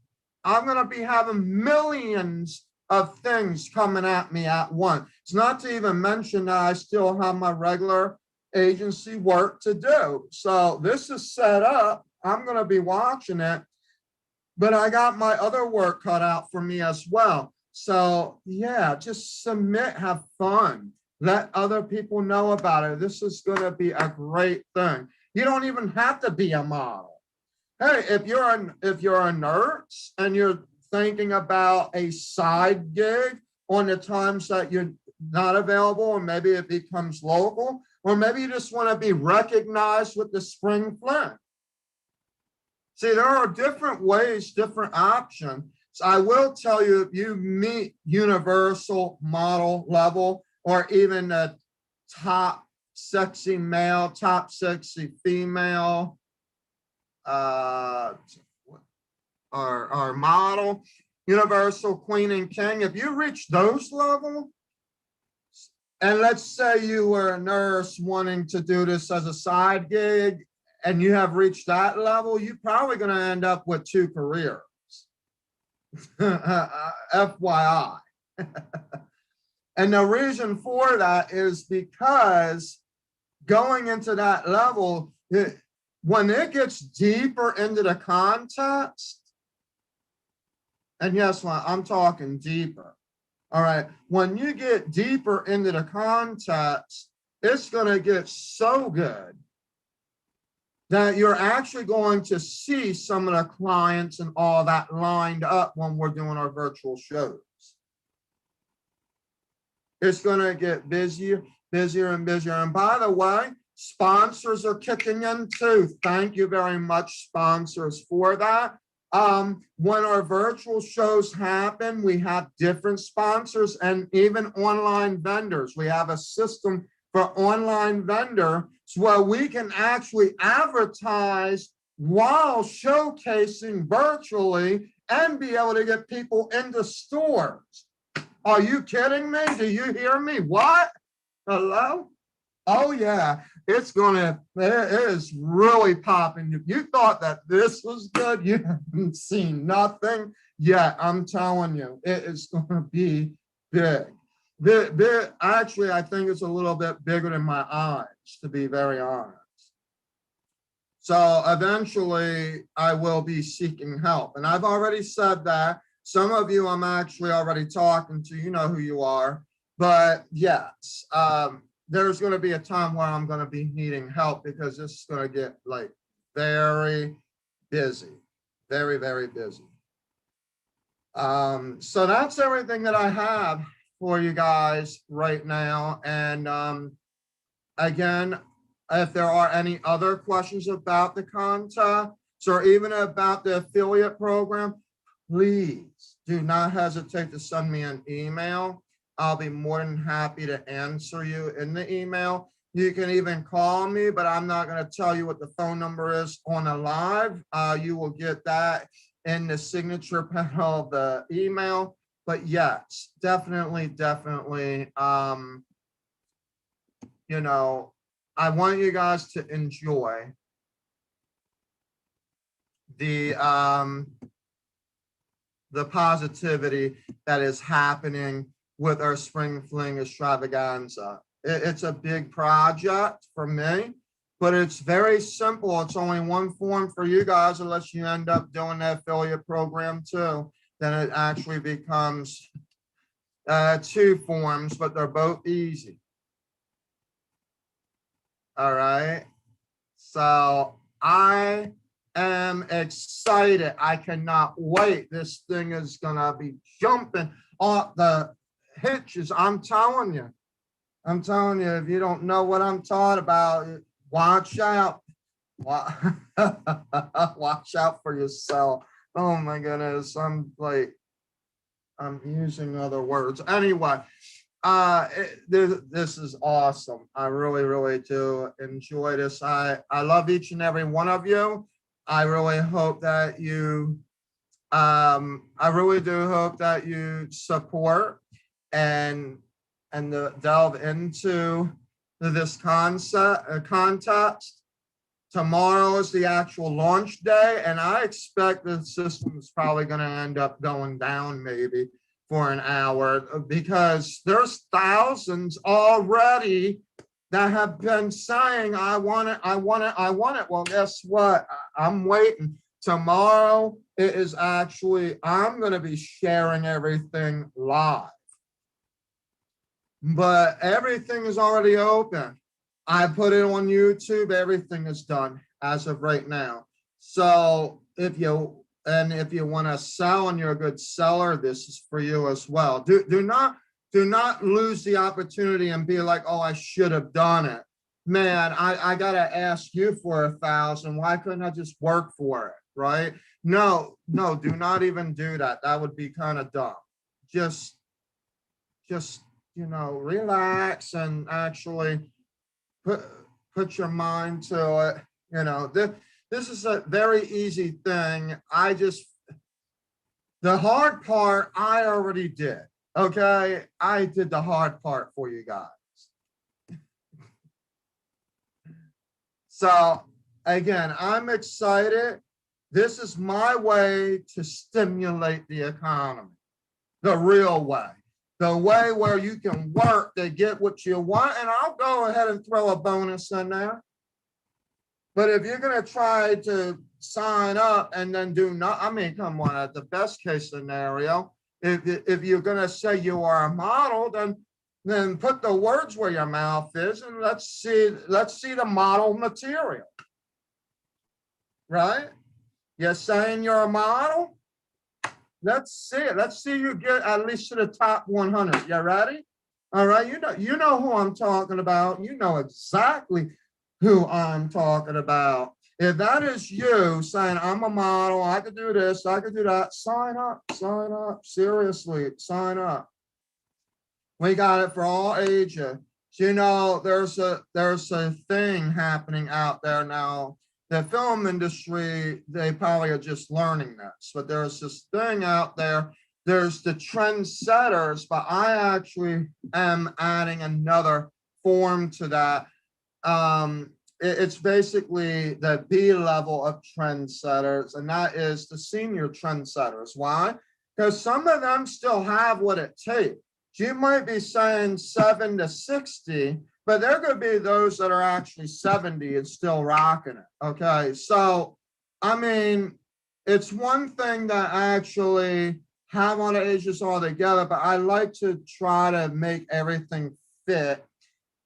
I'm going to be having millions of things coming at me at once. It's not to even mention that I still have my regular agency work to do. So this is set up. I'm going to be watching it. But I got my other work cut out for me as well. So yeah, just submit, have fun. Let other people know about it. This is going to be a great thing. You don't even have to be a model. Hey, if you're a nurse and you're thinking about a side gig on the times that you're not available, or maybe it becomes local, or maybe you just want to be recognized with the spring fling. See, there are different ways, different options. So I will tell you, if you meet universal model level, or even a top sexy male, top sexy female, or model, universal queen and king, if you reach those levels, and let's say you were a nurse wanting to do this as a side gig, and you have reached that level, you're probably going to end up with 2 careers. FYI. And the reason for that is because going into that level, when it gets deeper into the context, and yes, I'm talking deeper. All right. When you get deeper into the context, it's going to get so good that you're actually going to see some of the clients and all that lined up when we're doing our virtual shows. It's going to get busier and busier. And by the way, sponsors are kicking in too. Thank you very much, sponsors, for that. When our virtual shows happen, we have different sponsors and even online vendors. We have a system for online vendors where we can actually advertise while showcasing virtually and be able to get people into stores. Are you kidding me? Do you hear me? What? Hello? Oh yeah, it is really popping. If you thought that this was good, you haven't seen nothing yet. I'm telling you, it is gonna be big. Actually, I think it's a little bit bigger than my eyes, to be very honest. So eventually I will be seeking help. And I've already said that. Some of you I'm actually already talking to, you know who you are. But yes, there's going to be a time where I'm going to be needing help because this is going to get like very busy, very, very busy. So that's everything that I have for you guys right now. And again, if there are any other questions about the contest or even about the affiliate program, please do not hesitate to send me an email. I'll be more than happy to answer you in the email. You can even call me, but I'm not going to tell you what the phone number is on a live. You will get that in the signature panel of the email. But yes, definitely, definitely, you know, I want you guys to enjoy the positivity that is happening with our Spring Fling Extravaganza. It's a big project for me, but it's very simple. It's only one form for you guys, unless you end up doing the affiliate program too. Then it actually becomes 2 forms, but they're both easy. All right. So I am excited. I cannot wait. This thing is gonna be jumping off the hitches. I'm telling you. I'm telling you, if you don't know what I'm talking about, watch out. Watch out for yourself. Oh my goodness. I'm using other words. Anyway, this is awesome. I really, really do enjoy this. I love each and every one of you. I really hope that you, I really do hope that you support and delve into this contest. Tomorrow is the actual launch day, and I expect the system is probably going to end up going down maybe for an hour because there's thousands already that have been saying, I want it, I want it, I want it. Well, guess what? I'm waiting. Tomorrow it is actually, I'm going to be sharing everything live. But everything is already open. I put it on YouTube. Everything is done as of right now. So if you want to sell and you're a good seller, this is for you as well. Do not lose the opportunity and be like, oh, I should have done it. Man, I gotta ask you for 1,000. Why couldn't I just work for it? Right? No, do not even do that. That would be kind of dumb. Just you know, relax and actually put your mind to it. You know, this is a very easy thing. The hard part I already did. Okay, I did the hard part for you guys. So again, I'm excited. This is my way to stimulate the economy, the real way. The way where you can work to get what you want, and I'll go ahead and throw a bonus in there. But if you're going to try to sign up and then do not, I mean, come on, at the best case scenario, if you're going to say you are a model, then put the words where your mouth is, and let's see the model material, right? You're saying you're a model? Let's see it. Let's see you get at least to the top 100. You ready? All right. You know who I'm talking about. You know exactly who I'm talking about. If that is you saying, I'm a model, I could do this, I could do that, sign up, seriously, sign up. We got it for all ages. You know, there's a thing happening out there now. The film industry, they probably are just learning this, but there's this thing out there. There's the trendsetters, but I actually am adding another form to that. It's basically the B level of trendsetters, and that is the senior trendsetters. Why? Because some of them still have what it takes. You might be saying 7 to 60, but there could be those that are actually 70 and still rocking it. Okay, so I mean, it's one thing that I actually have all the ages all together, but I like to try to make everything fit,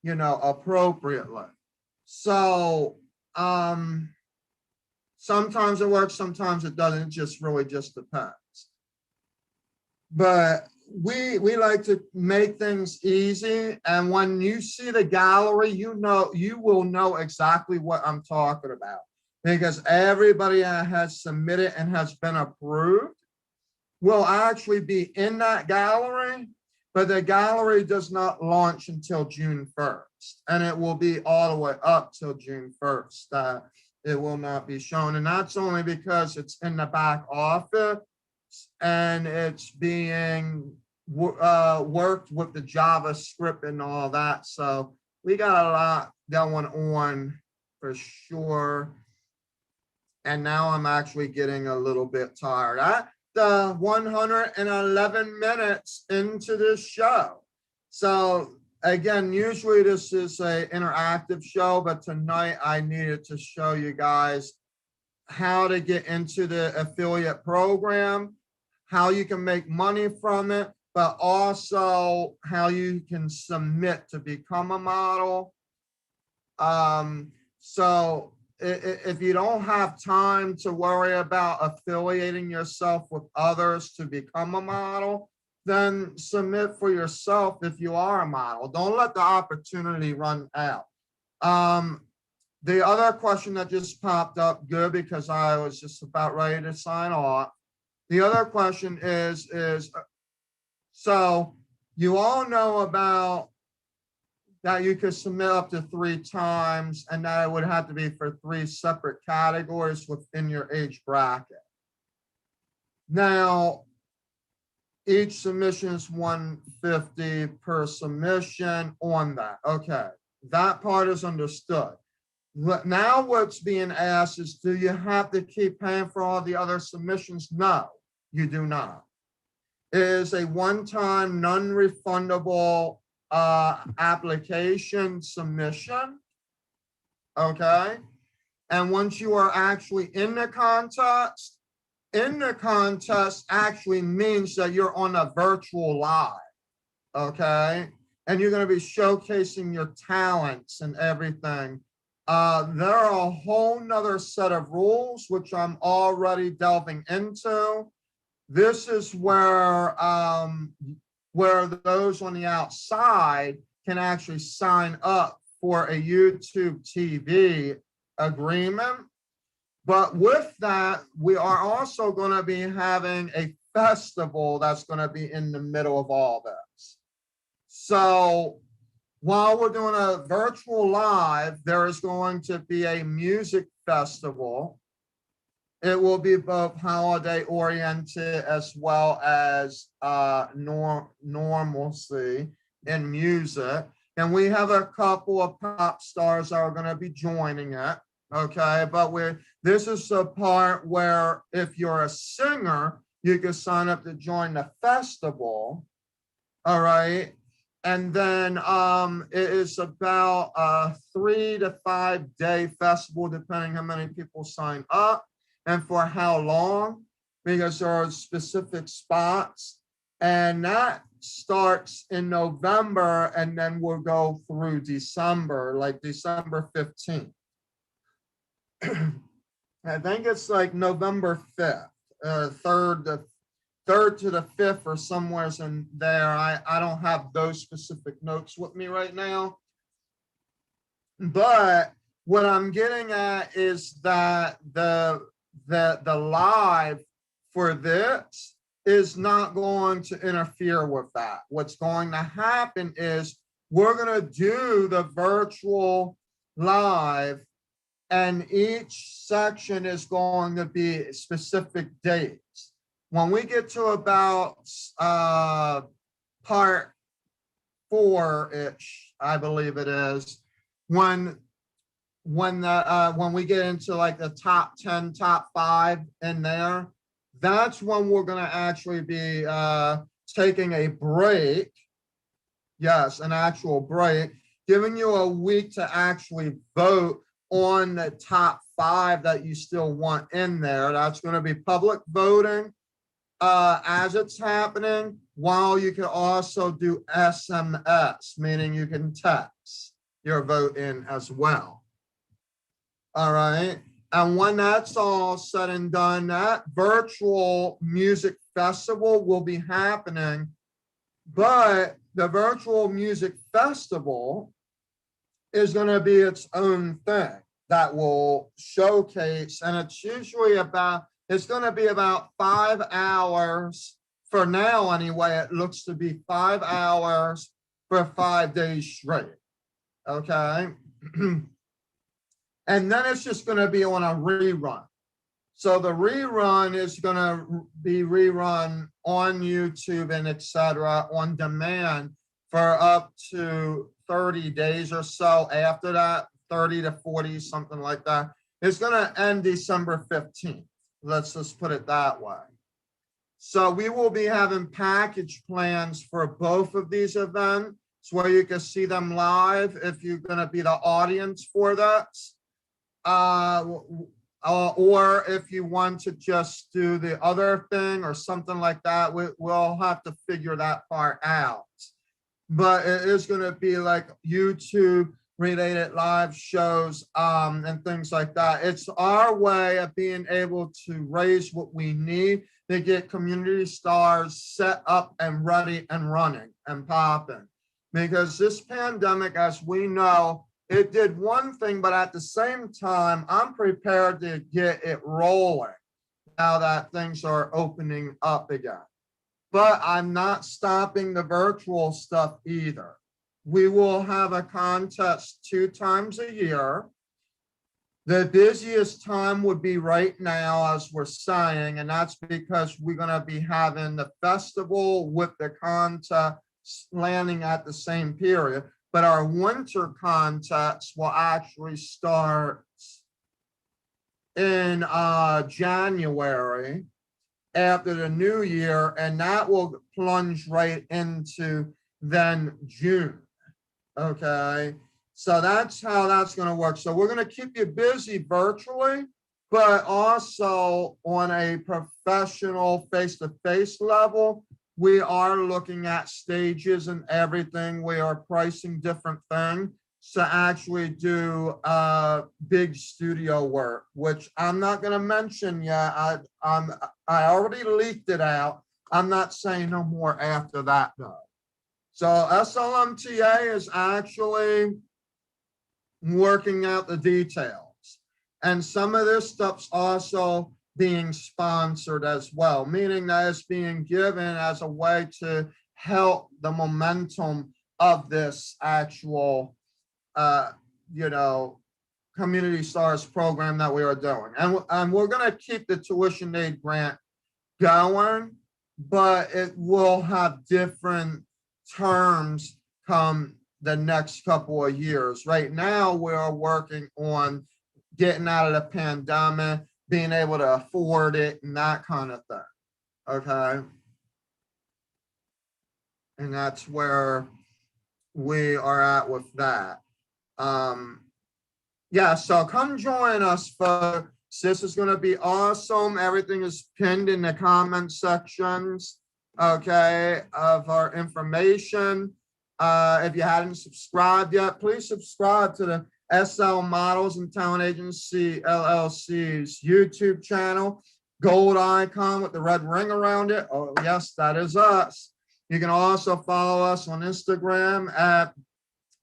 you know, appropriately. So sometimes it works, sometimes it doesn't. It just really just depends. But we like to make things easy, and when you see the gallery, you will know exactly what I'm talking about, because everybody that has submitted and has been approved will actually be in that gallery, but the gallery does not launch until June 1st, and it will be all the way up till June 1st that it will not be shown. And that's only because it's in the back office and it's being worked with the JavaScript and all that. So we got a lot going on for sure. And now I'm actually getting a little bit tired. The 111 minutes into this show. So again, usually this is an interactive show, but tonight I needed to show you guys how to get into the affiliate program, how you can make money from it, but also how you can submit to become a model. So if you don't have time to worry about affiliating yourself with others to become a model, then submit for yourself if you are a model. Don't let the opportunity run out. The other question that just popped up, good, because I was just about ready to sign off. The other question is so you all know about that you could submit up to 3 times, and that it would have to be for 3 separate categories within your age bracket. Now, each submission is $150 per submission on that. Okay, that part is understood. Now what's being asked is, do you have to keep paying for all the other submissions? No, you do not. It is a one-time, non-refundable application submission, okay? And once you are actually in the contest actually means that you're on a virtual live, okay? And you're gonna be showcasing your talents and everything. There are a whole nother set of rules, which I'm already delving into. This is where those on the outside can actually sign up for a YouTube TV agreement. But with that, we are also going to be having a festival that's going to be in the middle of all this. So while we're doing a virtual live, there is going to be a music festival. It will be both holiday oriented as well as normalcy in music. And we have a couple of pop stars that are going to be joining it. Okay, but this is the part where if you're a singer, you can sign up to join the festival. All right. And then it is about a 3 to 5 day festival, depending how many people sign up and for how long, because there are specific spots. And that starts in November and then we'll go through December, like December 15th. I think it's like November 5th, 3rd to the 5th or somewhere in there. I don't have those specific notes with me right now. But what I'm getting at is that the live for this is not going to interfere with that. What's going to happen is we're going to do the virtual live, and each section is going to be specific dates. When we get to about part 4-ish, I believe it is, when we get into like the top 10, top 5 in there, that's when we're going to actually be taking a break. Yes, an actual break, giving you a week to actually vote on the top 5 that you still want in there. That's going to be public voting as it's happening, while you can also do SMS, meaning you can text your vote in as well. All right. And when that's all said and done, that virtual music festival will be happening. But the virtual music festival is going to be its own thing that will showcase, and it's usually it's going to be about 5 hours for now anyway. It looks to be 5 hours for 5 days straight. Okay. And then it's just going to be on a rerun. So the rerun is going to be rerun on YouTube and etc. on demand for up to 30 days or so. After that, 30 to 40, something like that. It's going to end December 15th. Let's just put it that way. So we will be having package plans for both of these events where you can see them live if you're going to be the audience for that. Or if you want to just do the other thing or something like that, we'll have to figure that part out. But it is going to be like YouTube related live shows and things like that. It's our way of being able to raise what we need to get community stars set up and ready and running and popping. Because this pandemic, as we know, it did one thing, but at the same time, I'm prepared to get it rolling now that things are opening up again. But I'm not stopping the virtual stuff either. We will have a contest 2 times a year. The busiest time would be right now, as we're saying, and that's because we're going to be having the festival with the contest landing at the same period. But our winter contest will actually start in January after the new year, and that will plunge right into then June. Okay, so that's how that's going to work. So we're going to keep you busy virtually, but also on a professional face-to-face level. We are looking at stages and everything. We are pricing different things to actually do big studio work, which I'm not going to mention yet. I already leaked it out. I'm not saying no more after that though. So SLMTA is actually working out the details, and some of this stuff's also being sponsored as well, meaning that it's being given as a way to help the momentum of this actual, community stars program that we are doing. And we're going to keep the tuition aid grant going, but it will have different terms come the next couple of years. Right now, we are working on getting out of the pandemic, being able to afford it and that kind of thing. Okay. And that's where we are at with that. Yeah, so come join us, folks. This is going to be awesome. Everything is pinned in the comment sections, okay, of our information. If you hadn't subscribed yet, please subscribe to the SL Models and Talent Agency LLC's YouTube channel. Gold icon with the red ring around it. Oh, yes, that is us. You can also follow us on Instagram at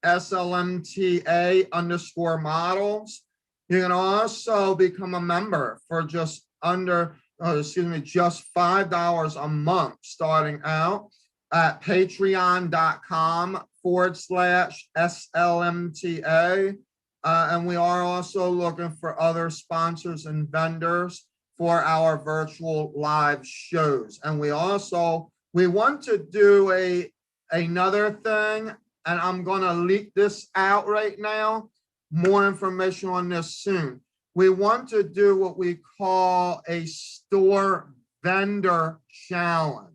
SLMTA underscore models. You can also become a member for just just $5 a month starting out at patreon.com/SLMTA. And we are also looking for other sponsors and vendors for our virtual live shows. And we want to do another thing, and I'm going to leak this out right now. More information on this soon. We want to do what we call a store vendor challenge.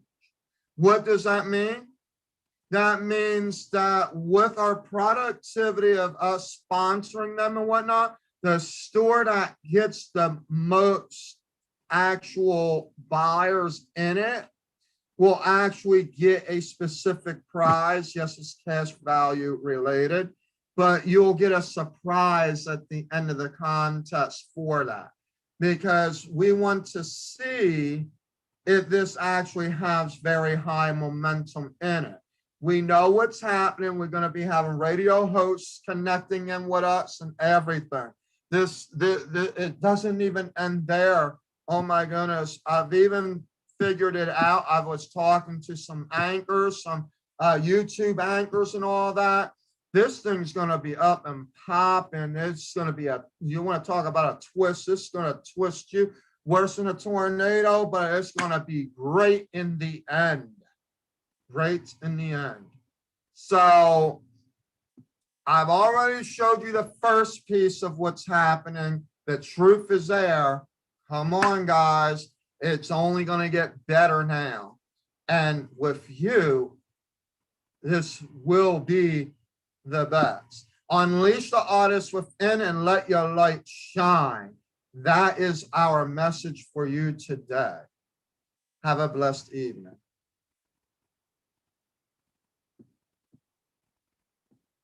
What does that mean? That means that with our productivity of us sponsoring them and whatnot, the store that gets the most actual buyers in it will actually get a specific prize. Yes, it's cash value related, but you'll get a surprise at the end of the contest for that, because we want to see if this actually has very high momentum in it. We know what's happening. We're going to be having radio hosts connecting in with us and everything. It doesn't even end there. Oh my goodness. I've even figured it out. I was talking to some anchors, some YouTube anchors and all that. This thing's going to be up and popping. It's going to be you want to talk about a twist. It's going to twist you worse than a tornado, but it's going to be great in the end. Great in the end. So I've already showed you the first piece of what's happening. The truth is there. Come on, guys. It's only going to get better now. And with you, this will be the best. Unleash the artist within and let your light shine. That is our message for you today. Have a blessed evening.